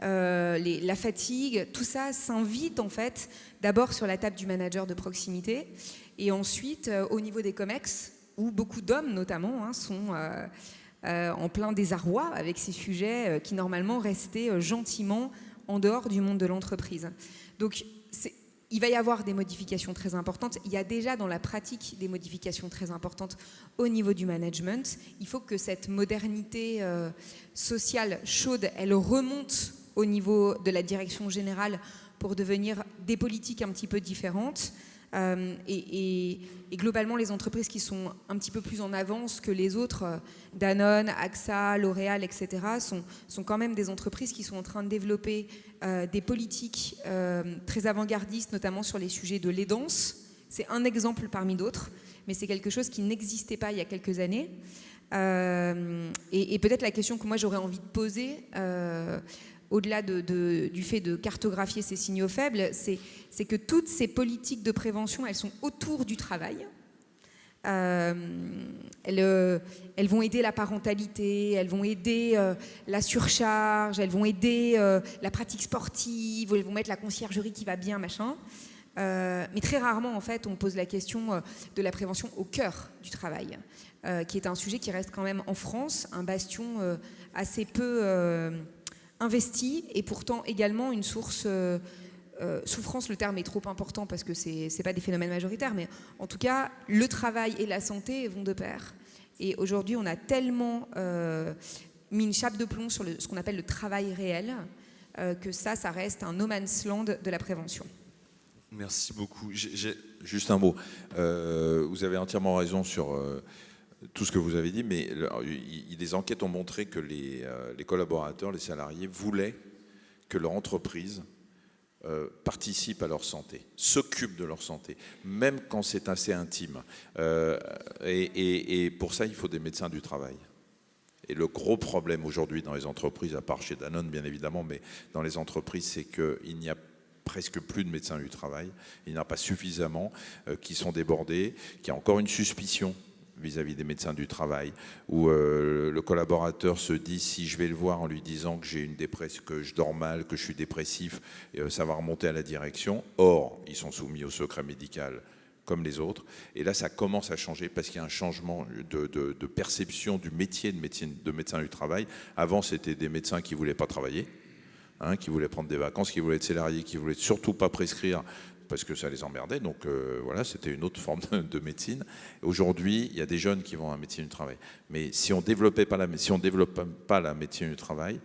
la fatigue, tout ça s'invite en fait d'abord sur la table du manager de proximité, et ensuite au niveau des COMEX, où beaucoup d'hommes notamment sont en plein désarroi avec ces sujets qui normalement restaient gentiment en dehors du monde de l'entreprise. Donc il va y avoir des modifications très importantes. Il y a déjà dans la pratique des modifications très importantes au niveau du management. Il faut que cette modernité sociale chaude, elle remonte au niveau de la direction générale pour devenir des politiques un petit peu différentes. Et globalement, les entreprises qui sont un petit peu plus en avance que les autres, Danone, AXA, L'Oréal, etc., sont quand même des entreprises qui sont en train de développer des politiques très avant-gardistes, notamment sur les sujets de l'aidance. C'est un exemple parmi d'autres, mais c'est quelque chose qui n'existait pas il y a quelques années. Et peut-être la question que moi j'aurais envie de poser, au-delà du fait de cartographier ces signaux faibles, c'est que toutes ces politiques de prévention, elles sont autour du travail. Elles vont aider la parentalité, elles vont aider la surcharge, elles vont aider la pratique sportive, elles vont mettre la conciergerie qui va bien, machin. Mais très rarement, en fait, on pose la question de la prévention au cœur du travail, qui est un sujet qui reste quand même en France un bastion assez peu investi et pourtant également une source souffrance. Le terme est trop important parce que c'est pas des phénomènes majoritaires, mais en tout cas, le travail et la santé vont de pair. Et aujourd'hui, on a tellement mis une chape de plomb sur ce qu'on appelle le travail réel que ça reste un no man's land de la prévention. Merci beaucoup. Juste un mot. Vous avez entièrement raison sur tout ce que vous avez dit, mais les enquêtes ont montré que les collaborateurs, les salariés voulaient que leur entreprise participe à leur santé, s'occupe de leur santé, même quand c'est assez intime. Et pour ça, il faut des médecins du travail. Et le gros problème aujourd'hui dans les entreprises, à part chez Danone bien évidemment, mais dans les entreprises, c'est qu'il n'y a presque plus de médecins du travail, il n'y en a pas suffisamment, qui sont débordés, qu'il y a encore une suspicion vis-à-vis des médecins du travail, où le collaborateur se dit, si je vais le voir en lui disant que j'ai une dépression, que je dors mal, que je suis dépressif, ça va remonter à la direction. Or, ils sont soumis au secret médical comme les autres. Et là, ça commence à changer parce qu'il y a un changement de perception du métier de médecin du travail. Avant, c'était des médecins qui ne voulaient pas travailler, qui voulaient prendre des vacances, qui voulaient être salariés, qui ne voulaient surtout pas prescrire parce que ça les emmerdait. Donc voilà, c'était une autre forme de médecine. Aujourd'hui, il y a des jeunes qui vont à la médecine du travail. Mais si on ne développe pas la médecine du travail,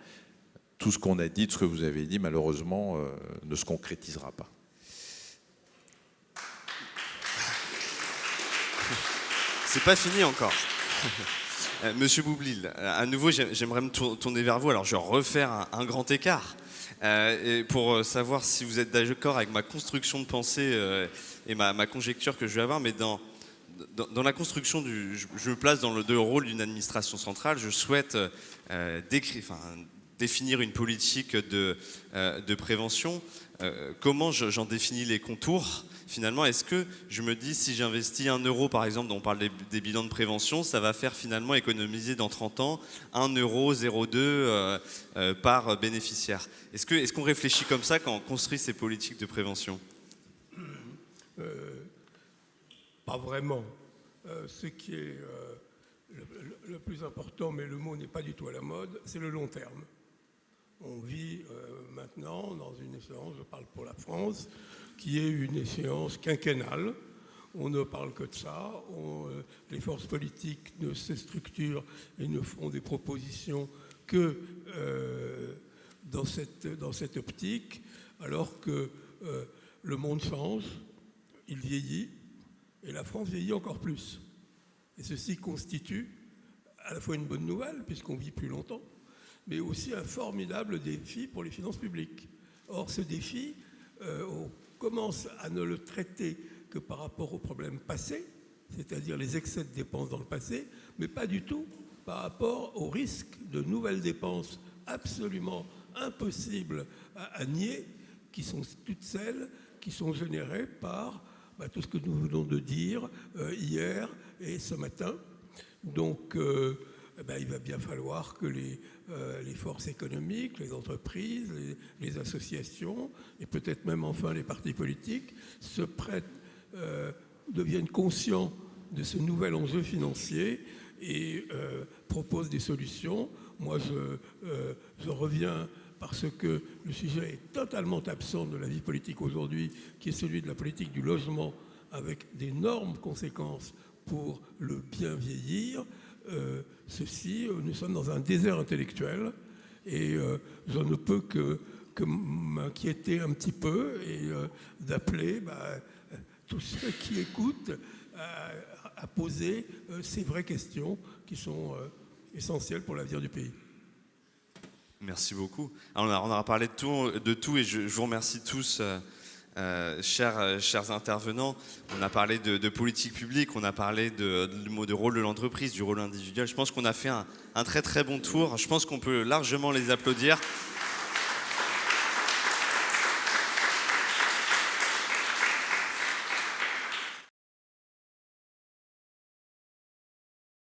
tout ce qu'on a dit, tout ce que vous avez dit, malheureusement, ne se concrétisera pas. C'est pas fini encore. Monsieur Boublil, à nouveau, j'aimerais me tourner vers vous. Alors, je vais refaire un grand écart et pour savoir si vous êtes d'accord avec ma construction de pensée et ma conjecture que je vais avoir. Mais dans la construction je me place dans le rôle d'une administration centrale. Je souhaite définir une politique de prévention. Comment j'en définis les contours ? Finalement, est-ce que je me dis, si j'investis 1 euro, par exemple, dont on parle des bilans de prévention, ça va faire finalement économiser dans 30 ans 1,02 € par bénéficiaire. Est-ce qu'on réfléchit comme ça quand on construit ces politiques de prévention ? Pas vraiment. Ce qui est le plus important, mais le mot n'est pas du tout à la mode, c'est le long terme. On vit maintenant dans une échéance, je parle pour la France, qui est une échéance quinquennale. On ne parle que de ça. Les forces politiques ne se structurent et ne font des propositions que dans cette optique, alors que le monde change, il vieillit, et la France vieillit encore plus. Et ceci constitue à la fois une bonne nouvelle, puisqu'on vit plus longtemps, mais aussi un formidable défi pour les finances publiques. Or, ce défi, on commence à ne le traiter que par rapport aux problèmes passés, c'est-à-dire les excès de dépenses dans le passé, mais pas du tout par rapport au risque de nouvelles dépenses absolument impossibles à nier, qui sont toutes celles qui sont générées par tout ce que nous venons de dire hier et ce matin. Donc, il va bien falloir que les forces économiques, les entreprises, les associations et peut-être même enfin les partis politiques se prêtent, deviennent conscients de ce nouvel enjeu financier et proposent des solutions. Moi, je reviens parce que le sujet est totalement absent de la vie politique aujourd'hui, qui est celui de la politique du logement, avec d'énormes conséquences pour le bien vieillir. Nous sommes dans un désert intellectuel et je ne peux que m'inquiéter un petit peu et d'appeler tous ceux qui écoutent à poser ces vraies questions qui sont essentielles pour l'avenir du pays. Merci beaucoup. Alors, on aura parlé de tout et je vous remercie tous, chers intervenants. On a parlé de politique publique, on a parlé de rôle de l'entreprise, du rôle individuel. Je pense qu'on a fait un très très bon tour. Je pense qu'on peut largement les applaudir.